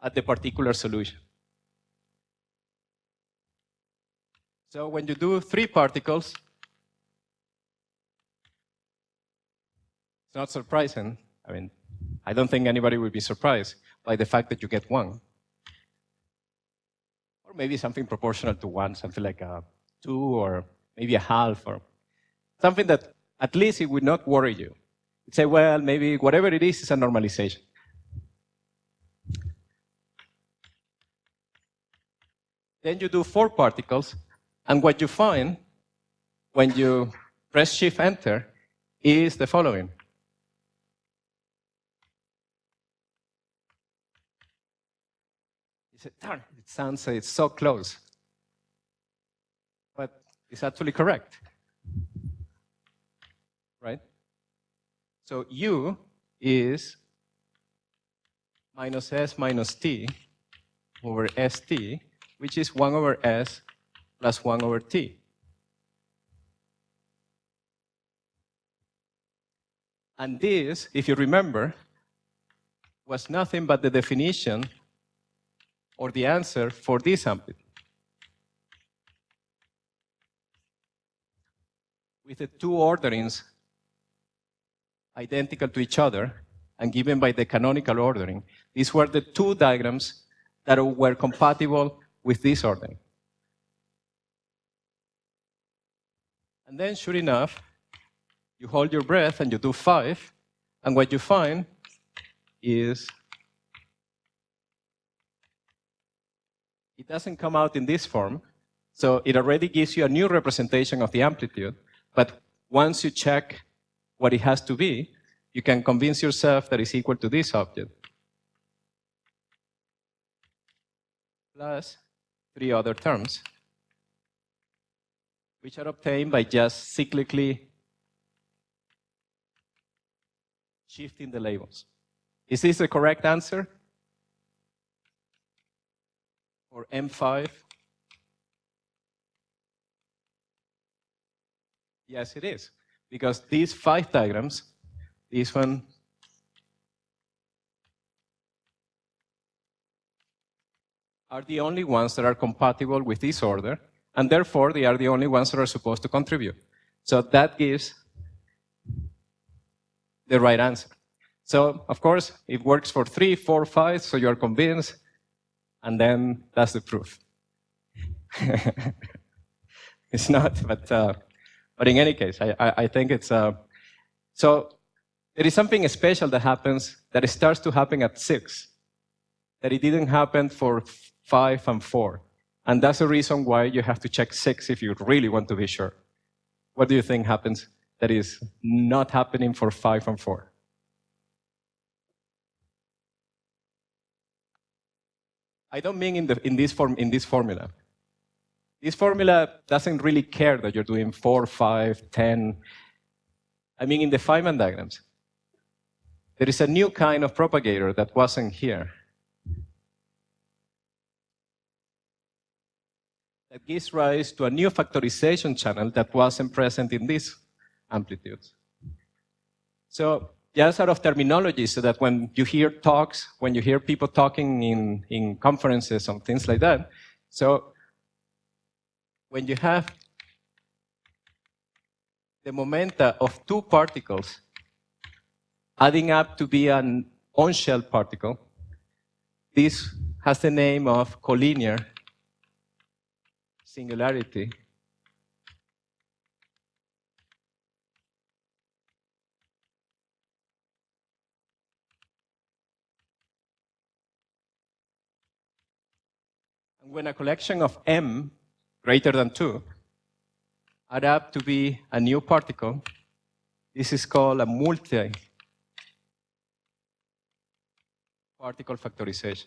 at the particular solution. So when you do 3 particles, it's not surprising. I mean, I don't think anybody would be surprised by the fact that you get 1. Or maybe something proportional to 1, something like a 2 or maybe a half, or something that at least it would not worry you. You'd say, well, maybe whatever it is a normalization. Then you do 4 particles, and what you find when you press Shift-Enter is the following. You say, darn, it sounds it's so close. But it's actually correct. Right? So U is minus S minus T over ST, which is 1 over S plus 1 over T. And this, if you remember, was nothing but the definition or the answer for this amplitude. With the 2 orderings identical to each other and given by the canonical ordering, these were the 2 diagrams that were compatible with this ordering. And then, sure enough, you hold your breath and you do 5, and what you find is it doesn't come out in this form, so it already gives you a new representation of the amplitude, but once you check what it has to be, you can convince yourself that it's equal to this object, plus 3 other terms, which are obtained by just cyclically shifting the labels. Is this the correct answer? For M5? Yes, it is. Because these 5 diagrams, this one, are the only ones that are compatible with this order, and therefore they are the only ones that are supposed to contribute. So that gives the right answer. So, of course, it works for 3, 4, 5, so you're convinced, and then that's the proof. It's not, but in any case, I think it's... So there is something special that happens, that it starts to happen at 6, that it didn't happen for 5 and 4. And that's the reason why you have to check 6 if you really want to be sure. What do you think happens that is not happening for 5 and 4? I don't mean in this formula. This formula doesn't really care that you're doing 4, 5, 10. I mean in the Feynman diagrams. There is a new kind of propagator that wasn't here, that gives rise to a new factorization channel that wasn't present in these amplitudes. So just out of terminology, so that when you hear talks, when you hear people talking in conferences and things like that, so when you have the momenta of 2 particles adding up to be an on-shell particle, this has the name of collinear singularity. And when a collection of m greater than 2 add up to be a new particle, this is called a multi-particle factorization.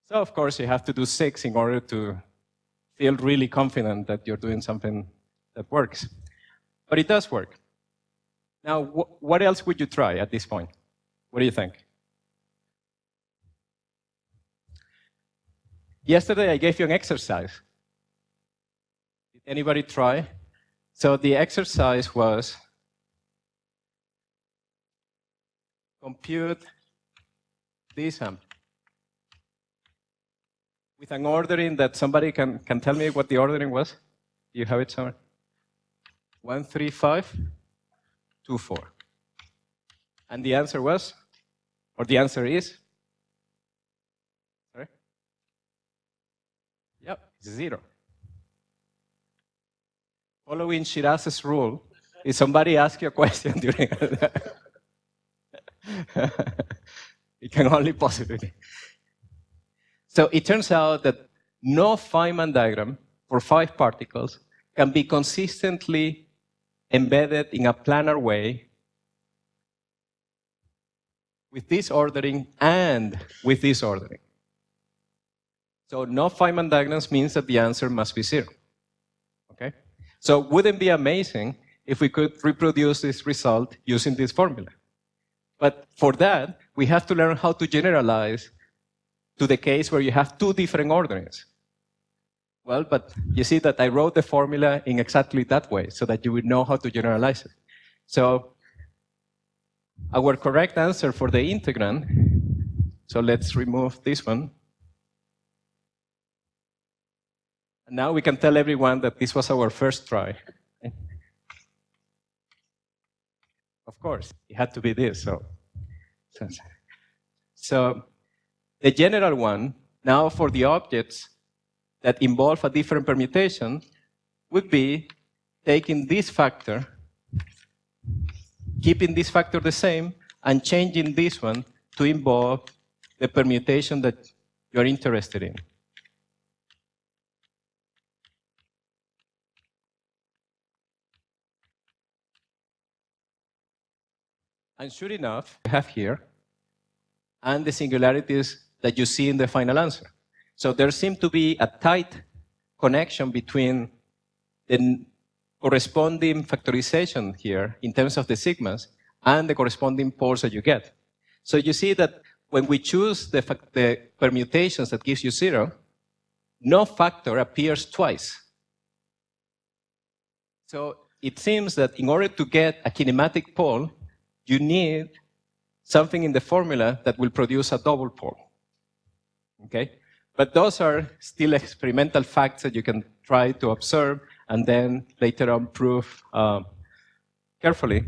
So, of course, you have to do 6 in order to feel really confident that you're doing something that works. But it does work. Now, what else would you try at this point? What do you think? Yesterday, I gave you an exercise. Did anybody try? So the exercise was compute this amp with an ordering that somebody can tell me what the ordering was? Do you have it somewhere? 1, 3, 5, 2, 4. And the answer was, or the answer is, sorry? Yep, 0. Following Shiraz's rule, if somebody asks you a question during it can only possibly be. So it turns out that no Feynman diagram for 5 particles can be consistently embedded in a planar way with this ordering and with this ordering. So no Feynman diagrams means that the answer must be 0. Okay? So wouldn't it be amazing if we could reproduce this result using this formula? But for that, we have to learn how to generalize to the case where you have 2 different orderings. Well, but you see that I wrote the formula in exactly that way so that you would know how to generalize it. So our correct answer for the integrand, so let's remove this one. And now we can tell everyone that this was our first try. Of course, it had to be this. So the general one, now for the objects that involve a different permutation, would be taking this factor, keeping this factor the same, and changing this one to involve the permutation that you're interested in. And sure enough, we have here, and the singularities that you see in the final answer. So there seems to be a tight connection between the corresponding factorization here in terms of the sigmas and the corresponding poles that you get. So you see that when we choose the permutations that gives you 0, no factor appears twice. So it seems that in order to get a kinematic pole, you need something in the formula that will produce a double pole. Okay? But those are still experimental facts that you can try to observe and then later on prove carefully.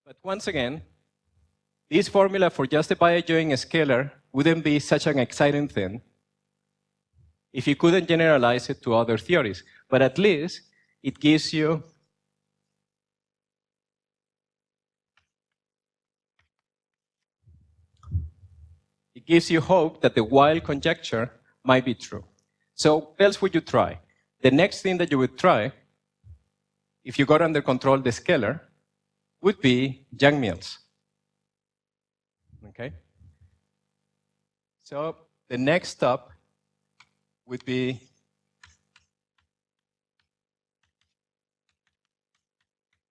But once again, this formula for just a bi-adjoint scalar wouldn't be such an exciting thing if you couldn't generalize it to other theories. But at least it gives you hope that the wild conjecture might be true. So what else would you try? The next thing that you would try, if you got under control the scalar, would be Yang-Mills. Okay? So the next step would be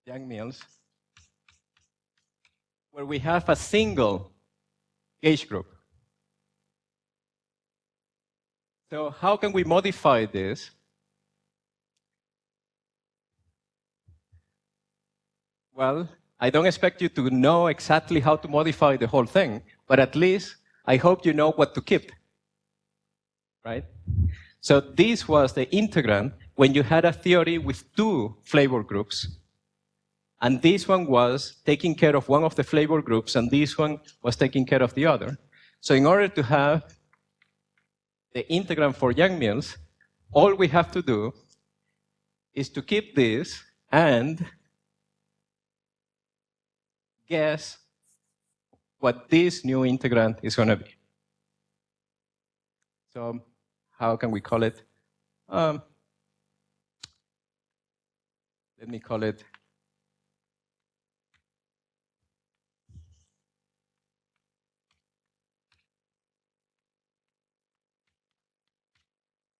Yang-Mills, where we have a single gauge group. So how can we modify this? Well, I don't expect you to know exactly how to modify the whole thing, but at least I hope you know what to keep, right? So this was the integrand when you had a theory with two flavor groups. And this one was taking care of one of the flavor groups, and this one was taking care of the other. So in order to have the integrand for Yang-Mills, all we have to do is to keep this and guess what this new integrand is going to be. So how can we call it? Let me call it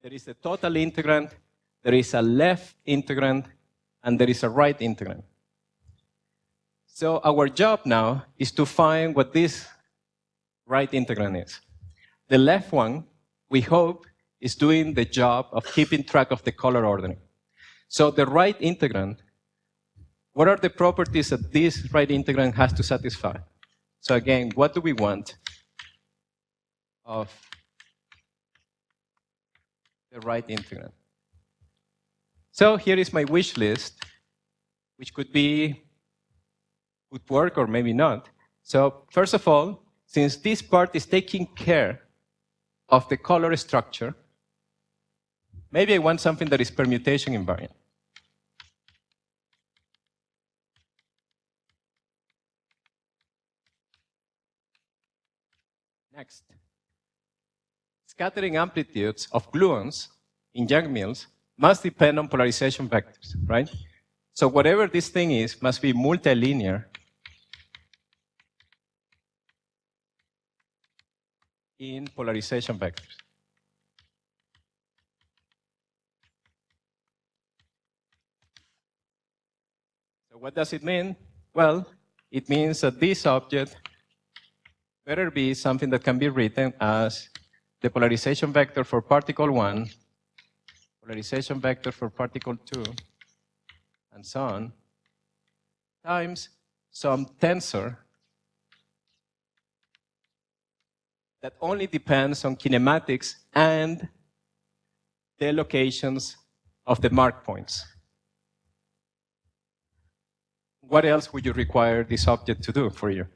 there is a total integrand, there is a left integrand, and there is a right integrand. So our job now is to find what this right integrand is. The left one, we hope, is doing the job of keeping track of the color ordering. So the right integrand, what are the properties that this right integrand has to satisfy? So again, what do we want of the right integrand? So here is my wish list, which could work or maybe not. So first of all, since this part is taking care of the color structure, maybe I want something that is permutation invariant. Next. Scattering amplitudes of gluons in Yang-Mills must depend on polarization vectors, right? So whatever this thing is must be multilinear in polarization vectors. So what does it mean? Well, it means that this object better be something that can be written as the polarization vector for particle 1, polarization vector for particle 2, and so on, times some tensor that only depends on kinematics and the locations of the mark points. What else would you require this object to do for you?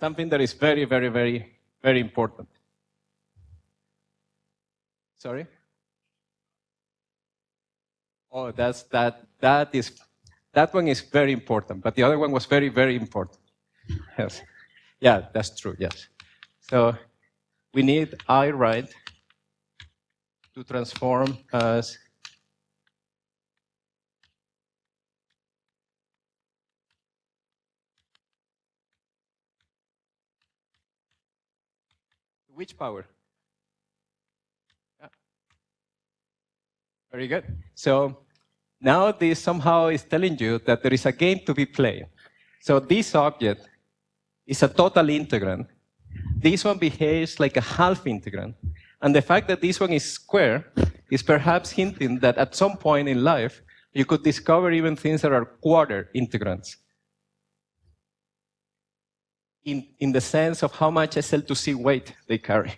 Something that is very, very, very, very important. Sorry? Oh, that one is very important, but the other one was very, very important. Yes. Yeah, that's true, yes. So we need I right to transform as which power? Yeah. Very good. So now this somehow is telling you that there is a game to be played. So this object is a total integrand. This one behaves like a half integrand. And the fact that this one is square is perhaps hinting that at some point in life, you could discover even things that are quarter integrands. In the sense of how much SL2C weight they carry.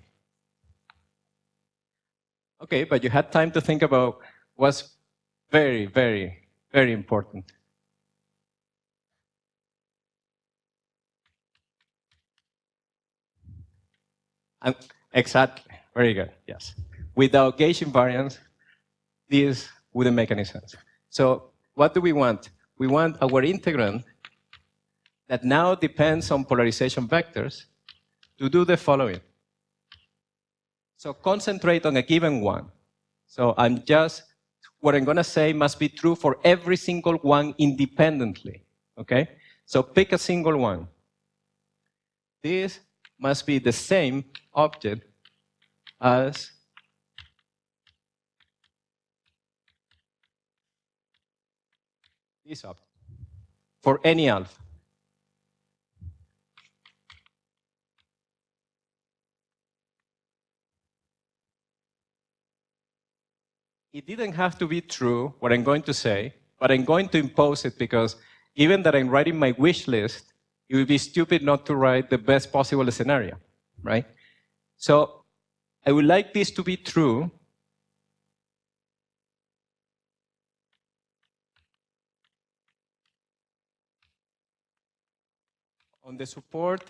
Okay, but you had time to think about what's very, very, very important. And exactly, very good, yes. Without gauge invariance, this wouldn't make any sense. So what do we want? We want our integrand that now depends on polarization vectors to do the following. So concentrate on a given one. So what I'm going to say must be true for every single one independently, okay? So pick a single one. This must be the same object as this object for any alpha. It didn't have to be true, what I'm going to say, but I'm going to impose it because given that I'm writing my wish list, it would be stupid not to write the best possible scenario, right? So I would like this to be true on the support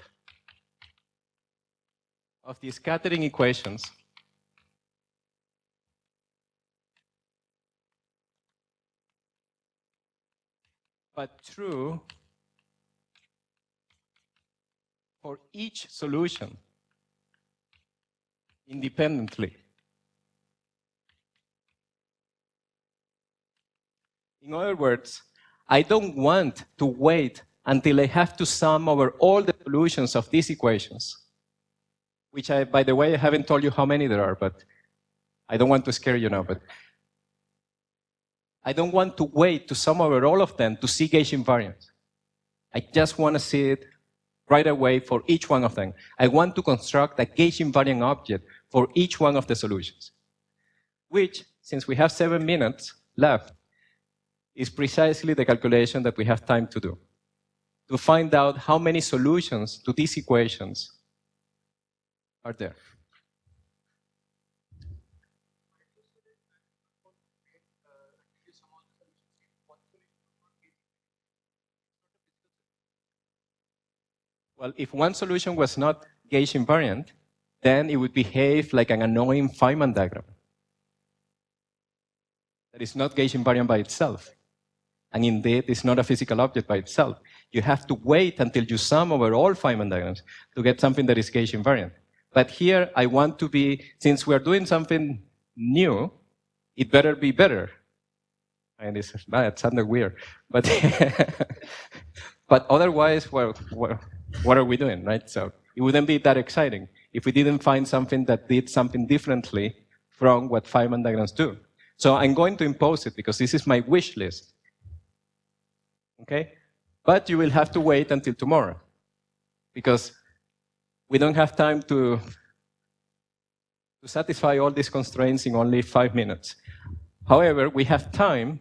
of the scattering equations but true for each solution independently. In other words, I don't want to wait until I have to sum over all the solutions of these equations, which by the way, I haven't told you how many there are, but I don't want to scare you now, but I don't want to wait to sum over all of them to see gauge invariance. I just want to see it right away for each one of them. I want to construct a gauge invariant object for each one of the solutions, which, since we have 7 minutes left, is precisely the calculation that we have time to do, to find out how many solutions to these equations are there. Well, if one solution was not gauge invariant, then it would behave like an annoying Feynman diagram that is not gauge invariant by itself. And indeed, it's not a physical object by itself. You have to wait until you sum over all Feynman diagrams to get something that is gauge invariant. But here, I want to be, since we're doing something new, it better be better. And it sounded weird. But, but otherwise, well, what are we doing, right? So it wouldn't be that exciting if we didn't find something that did something differently from what Feynman diagrams do. So I'm going to impose it because this is my wish list. Okay? But you will have to wait until tomorrow because we don't have time to satisfy all these constraints in only 5 minutes. However, we have time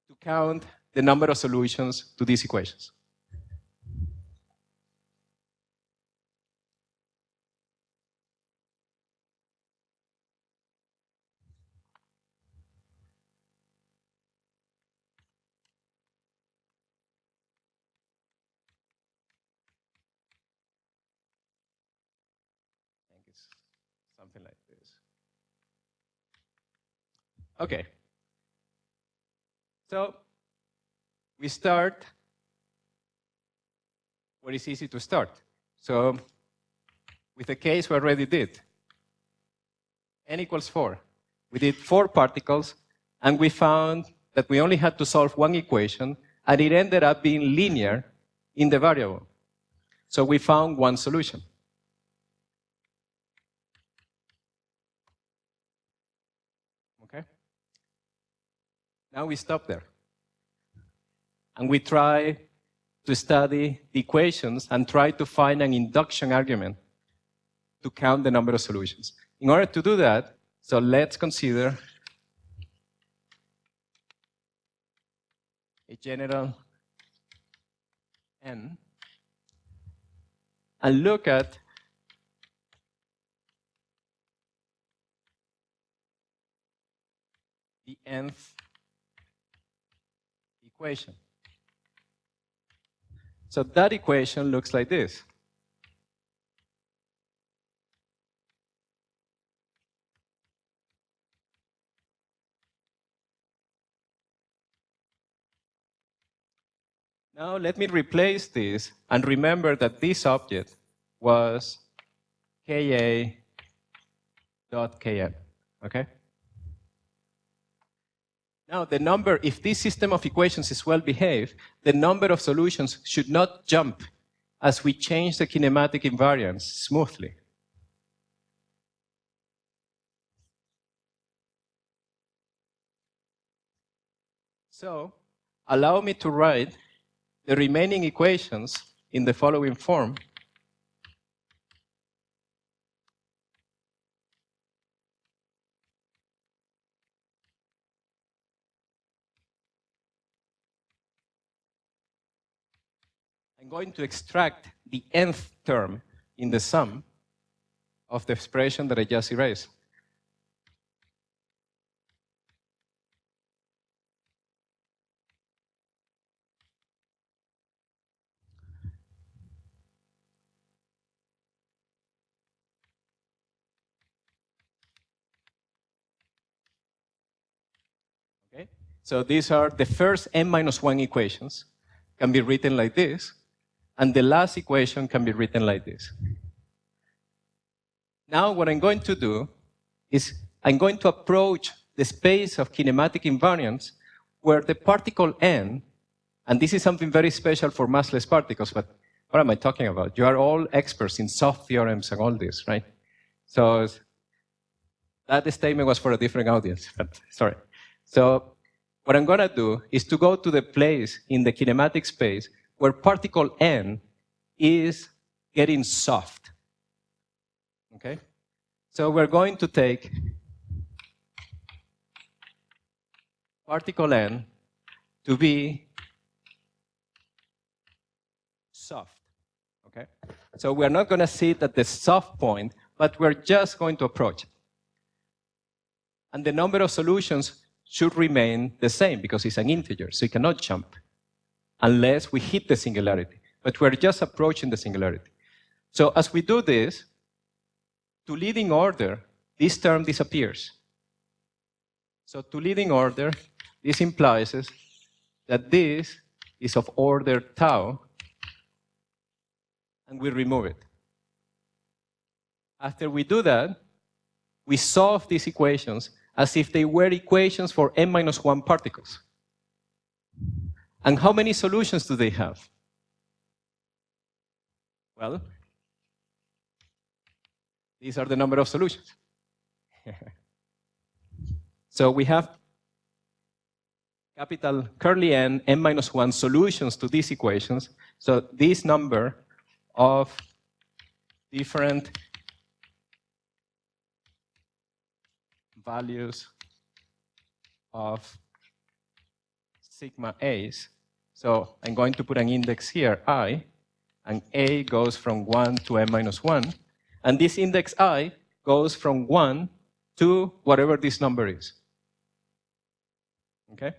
to count the number of solutions to these equations. I think it's something like this. Okay. So we start where it's easy to start. So with a case we already did, n equals 4. We did 4 particles, and we found that we only had to solve one equation, and it ended up being linear in the variable. So we found one solution. Okay? Now we stop there. And we try to study the equations and try to find an induction argument to count the number of solutions. In order to do that, so let's consider a general n and look at the nth equation. So that equation looks like this. Now let me replace this and remember that this object was Ka dot Kn, okay? Now the number, if this system of equations is well behaved, the number of solutions should not jump as we change the kinematic invariance smoothly. So allow me to write the remaining equations in the following form. I'm going to extract the nth term in the sum of the expression that I just erased. Okay? So these are the first n-1 equations, can be written like this, and the last equation can be written like this. Now what I'm going to do is I'm going to approach the space of kinematic invariance where the particle n, and this is something very special for massless particles, but what am I talking about? You are all experts in soft theorems and all this, right? So that statement was for a different audience, but sorry. So what I'm going to do is to go to the place in the kinematic space where particle n is getting soft. Okay? So we're going to take particle n to be soft. Okay? So we're not going to sit at the soft point, but we're just going to approach it. And the number of solutions should remain the same because it's an integer, so it cannot jump unless we hit the singularity. But we're just approaching the singularity. So as we do this, to leading order, this term disappears. So to leading order, this implies that this is of order tau, and we remove it. After we do that, we solve these equations as if they were equations for n-1 particles. And how many solutions do they have? Well, these are the number of solutions. So we have capital curly n, n-1 solutions to these equations. So this number of different values of sigma a's. So I'm going to put an index here, I, and a goes from 1 to n-1. And this index I goes from 1 to whatever this number is. Okay?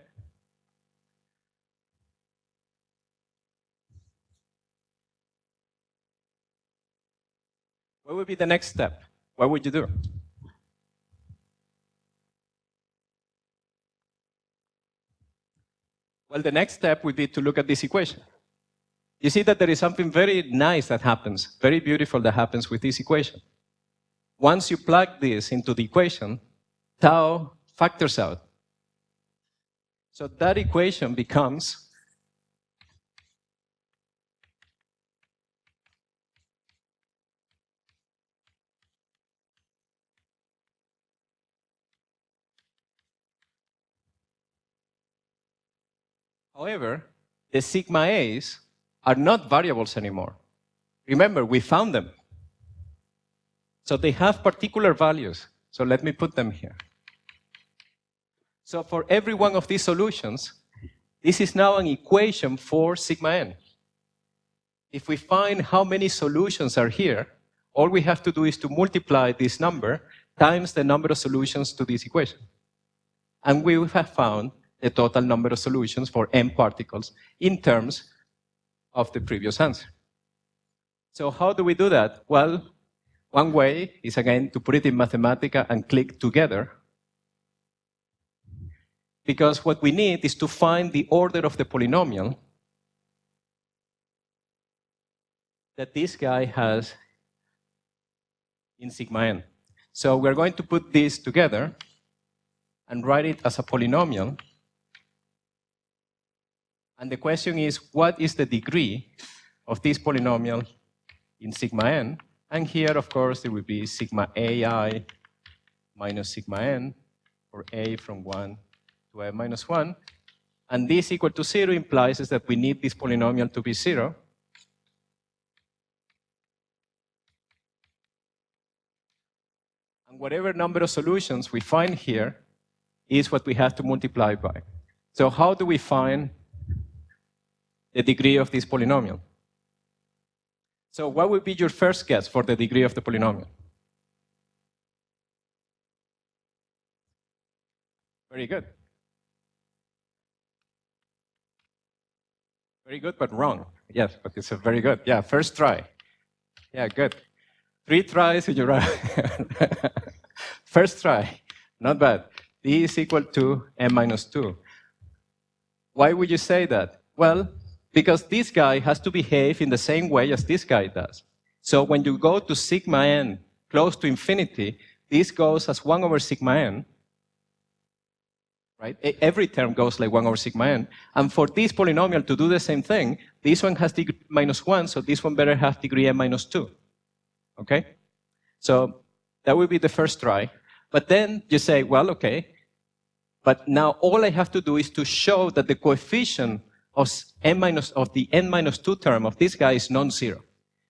What would be the next step? What would you do? Well, the next step would be to look at this equation. You see that there is something very nice that happens, very beautiful that happens with this equation. Once you plug this into the equation, tau factors out. So that equation becomes however, the sigma a's are not variables anymore. Remember, we found them. So they have particular values. So let me put them here. So for every one of these solutions, this is now an equation for sigma n. If we find how many solutions are here, all we have to do is to multiply this number times the number of solutions to this equation. And we have found the total number of solutions for n particles in terms of the previous answer. So how do we do that? Well, one way is, again, to put it in Mathematica and click together. Because what we need is to find the order of the polynomial that this guy has in sigma n. So we're going to put this together and write it as a polynomial. And the question is, what is the degree of this polynomial in sigma n? And here, of course, there will be sigma ai minus sigma n, or a from 1 to n minus 1. And this equal to 0 implies that we need this polynomial to be 0. And whatever number of solutions we find here is what we have to multiply by. So how do we find the degree of this polynomial? So what would be your first guess for the degree of the polynomial? Very good. Very good, but wrong. Yes, but it's a very good. Yeah, first try. Yeah, good. 3 tries and you're right. First try. Not bad. D is equal to m minus 2. Why would you say that? Well, because this guy has to behave in the same way as this guy does. So when you go to sigma n close to infinity, this goes as 1 over sigma n. Right? Every term goes like 1 over sigma n. And for this polynomial to do the same thing, this one has degree minus 1, so this one better have degree m minus 2. Okay? So that would be the first try. But then you say, well, okay, but now all I have to do is to show that the coefficient of the n minus 2 term of this guy is non-zero.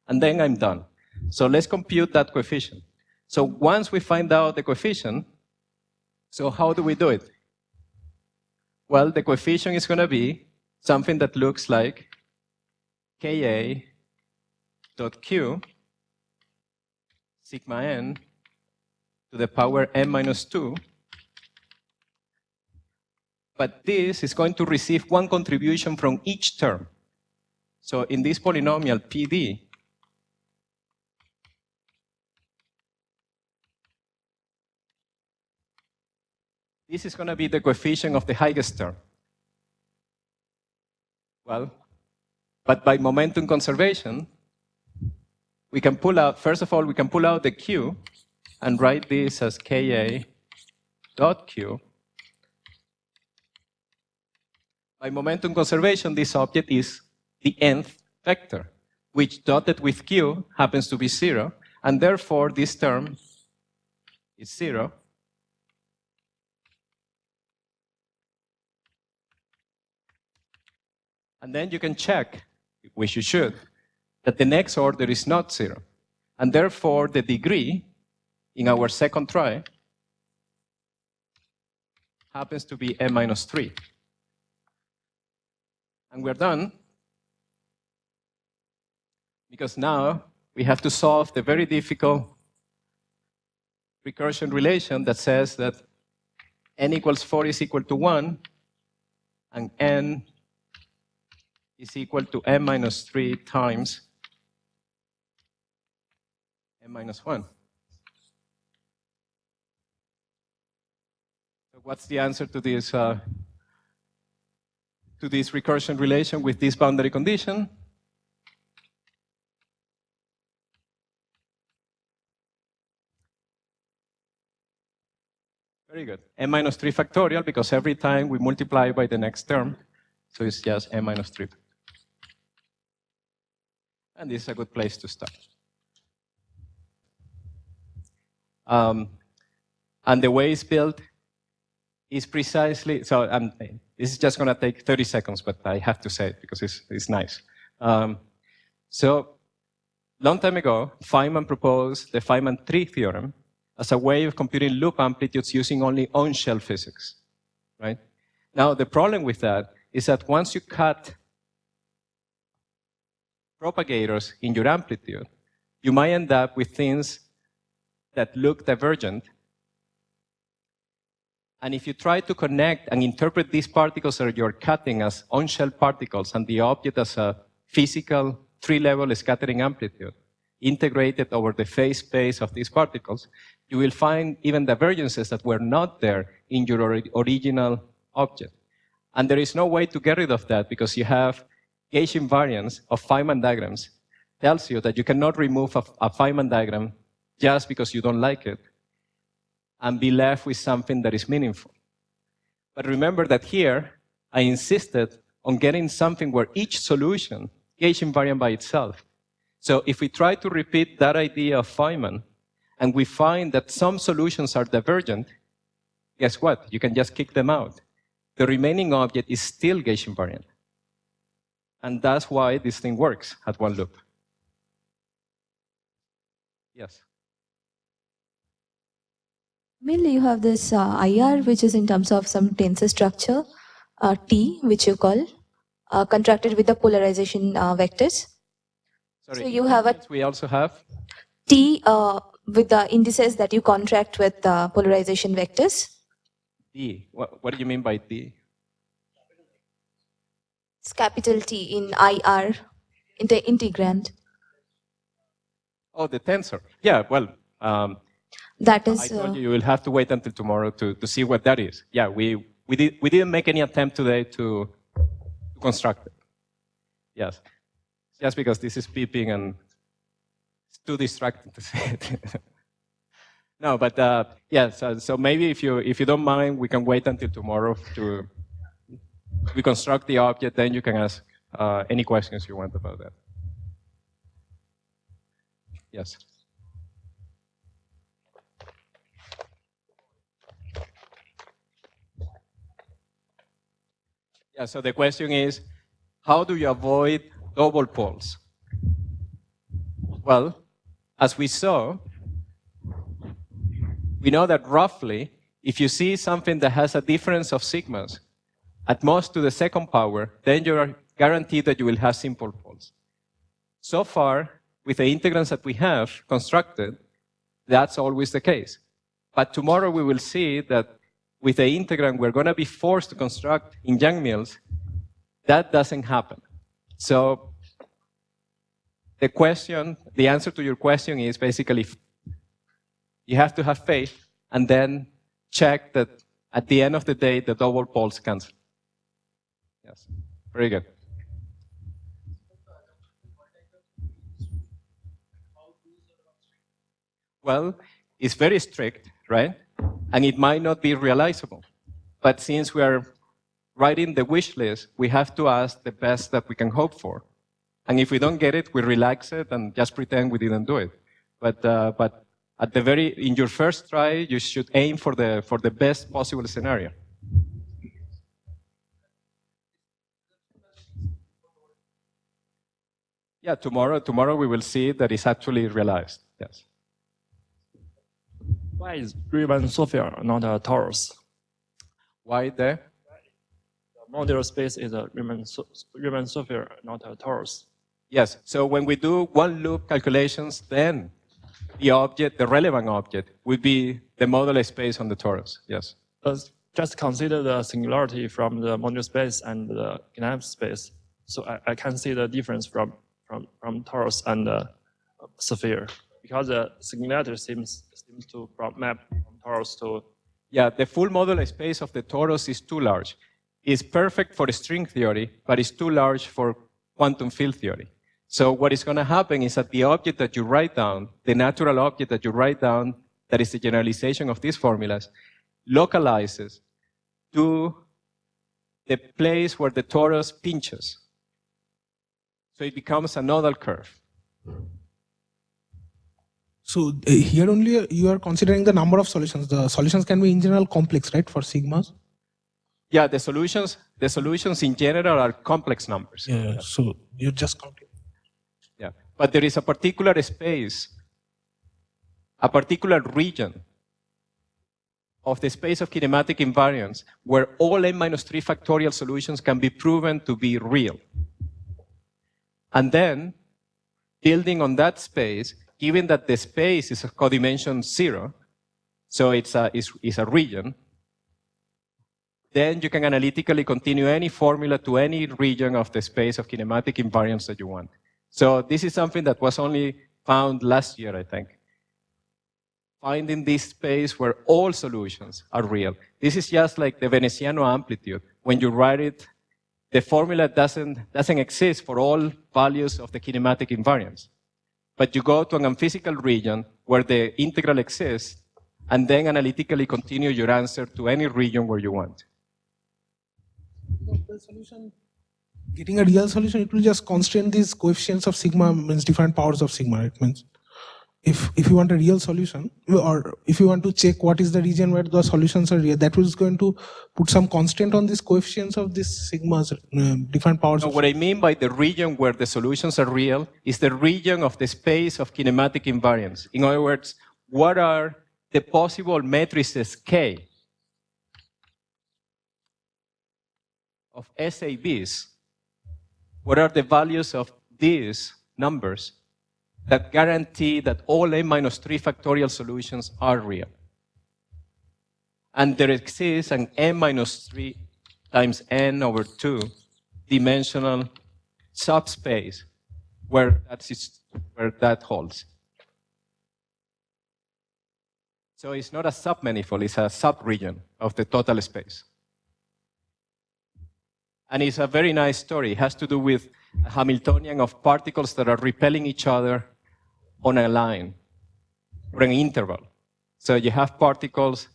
And then I'm done. So let's compute that coefficient. So once we find out the coefficient, so how do we do it? Well, the coefficient is going to be something that looks like Ka dot q sigma n to the power m minus 2. But this is going to receive one contribution from each term. So in this polynomial PD, this is going to be the coefficient of the highest term. Well, but by momentum conservation, we can pull out, first of all, we can pull out the q and write this as Ka dot q. By momentum conservation, this object is the nth vector, which dotted with q happens to be 0, and therefore this term is 0. And then you can check, which you should, that the next order is not 0. And therefore, the degree in our second try happens to be m minus 3. And we're done, because now we have to solve the very difficult recursion relation that says that n equals 4 is equal to 1, and n is equal to m minus 3 times m minus 1. So what's the answer to this recursion relation with this boundary condition? Very good. M minus 3 factorial, because every time we multiply by the next term, so it's just m minus 3. And this is a good place to start. And the way it's built is precisely, so this is just going to take 30 seconds, but I have to say it because it's nice. So long time ago, Feynman proposed the Feynman-3 theorem as a way of computing loop amplitudes using only on-shell physics, right? Now, the problem with that is that once you cut propagators in your amplitude, you might end up with things that look divergent. And if you try to connect and interpret these particles that you're cutting as on-shell particles and the object as a physical 3-level scattering amplitude integrated over the phase space of these particles, you will find even divergences that were not there in your original object. And there is no way to get rid of that because you have gauge invariance of Feynman diagrams tells you that you cannot remove a Feynman diagram just because you don't like it and be left with something that is meaningful. But remember that here, I insisted on getting something where each solution gauge invariant by itself. So if we try to repeat that idea of Feynman, and we find that some solutions are divergent, guess what? You can just kick them out. The remaining object is still gauge invariant. And that's why this thing works at one loop. Yes? Mainly you have this IR, which is in terms of some tensor structure, T, which you call, contracted with the polarization vectors. Sorry, So you have a we also have T with the indices that you contract with the polarization vectors. D. What do you mean by D? It's capital T in IR, integrand. Oh, the tensor. Yeah, well, That I is. told you will have to wait until tomorrow to see what that is. Yeah, we didn't make any attempt today to construct it. Yes, just because this is beeping and it's too distracting to see it. No, but yeah, so maybe if you don't mind, we can wait until tomorrow to reconstruct the object, then you can ask any questions you want about that. Yes. Yeah, so the question is, how do you avoid double poles? Well, as we saw, we know that roughly, if you see something that has a difference of sigmas, at most to the second power, then you are guaranteed that you will have simple poles. So far, with the integrands that we have constructed, that's always the case. But tomorrow we will see that with the integrand we're going to be forced to construct in Young-Mills, that doesn't happen. So the answer to your question is basically you have to have faith and then check that at the end of the day the double poles cancel. Yes, very good. Well, it's very strict, right? And it might not be realizable. But since we are writing the wish list, we have to ask the best that we can hope for. And if we don't get it, we relax it and just pretend we didn't do it. But at in your first try, you should aim for the best possible scenario. Yeah, tomorrow we will see that it's actually realized. Yes. Why is Riemann sphere not a torus? Why there? The modular space is a Riemann sphere, not a torus. Yes. So when we do one loop calculations, then the relevant object, will be the modular space on the torus. Yes. Just consider the singularity from the modular space and the Kinematic space. So I can see the difference from torus and sphere, because the singularity seems to map from torus to. Yeah, the full modular space of the torus is too large. It's perfect for string theory, but it's too large for quantum field theory. So what is going to happen is that the object that you write down, the natural object that you write down, that is the generalization of these formulas, localizes to the place where the torus pinches. So it becomes a nodal curve. So here only you are considering the number of solutions. The solutions can be in general complex, right, for sigmas? Yeah, the solutions in general are complex numbers. Yeah, so you're just counting. Yeah, but there is a particular space, a particular region of the space of kinematic invariance where all n-3 factorial solutions can be proven to be real. And then, building on that space, given that the space is a codimension 0, so it's a region, then you can analytically continue any formula to any region of the space of kinematic invariance that you want. So this is something that was only found last year, I think. Finding this space where all solutions are real. This is just like the Veneziano amplitude. When you write it, the formula doesn't exist for all values of the kinematic invariance. But you go to an amphysical region where the integral exists, and then analytically continue your answer to any region where you want. The solution, getting a real solution, it will just constrain these coefficients of sigma, means different powers of sigma. It means if you want a real solution, or if you want to check what is the region where the solutions are real, that was going to put some constraint on these coefficients of these sigmas, different powers. So what I mean by the region where the solutions are real is the region of the space of kinematic invariance. In other words, what are the possible matrices K of SABs? What are the values of these numbers that guarantee that all n minus 3 factorial solutions are real. And there exists an n minus 3 times n over 2 dimensional subspace where that holds. So it's not a submanifold, it's a subregion of the total space. And it's a very nice story. It has to do with a Hamiltonian of particles that are repelling each other on a line or an interval. So you have particles,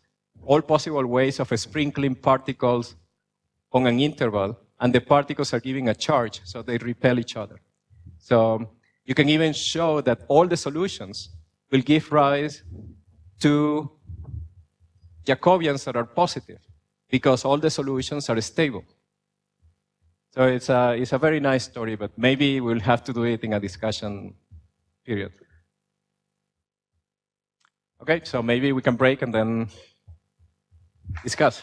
all possible ways of sprinkling particles on an interval, and the particles are giving a charge, so they repel each other. So you can even show that all the solutions will give rise to Jacobians that are positive, because all the solutions are stable. So it's a very nice story, but maybe we'll have to do it in a discussion period. Okay, so maybe we can break and then discuss.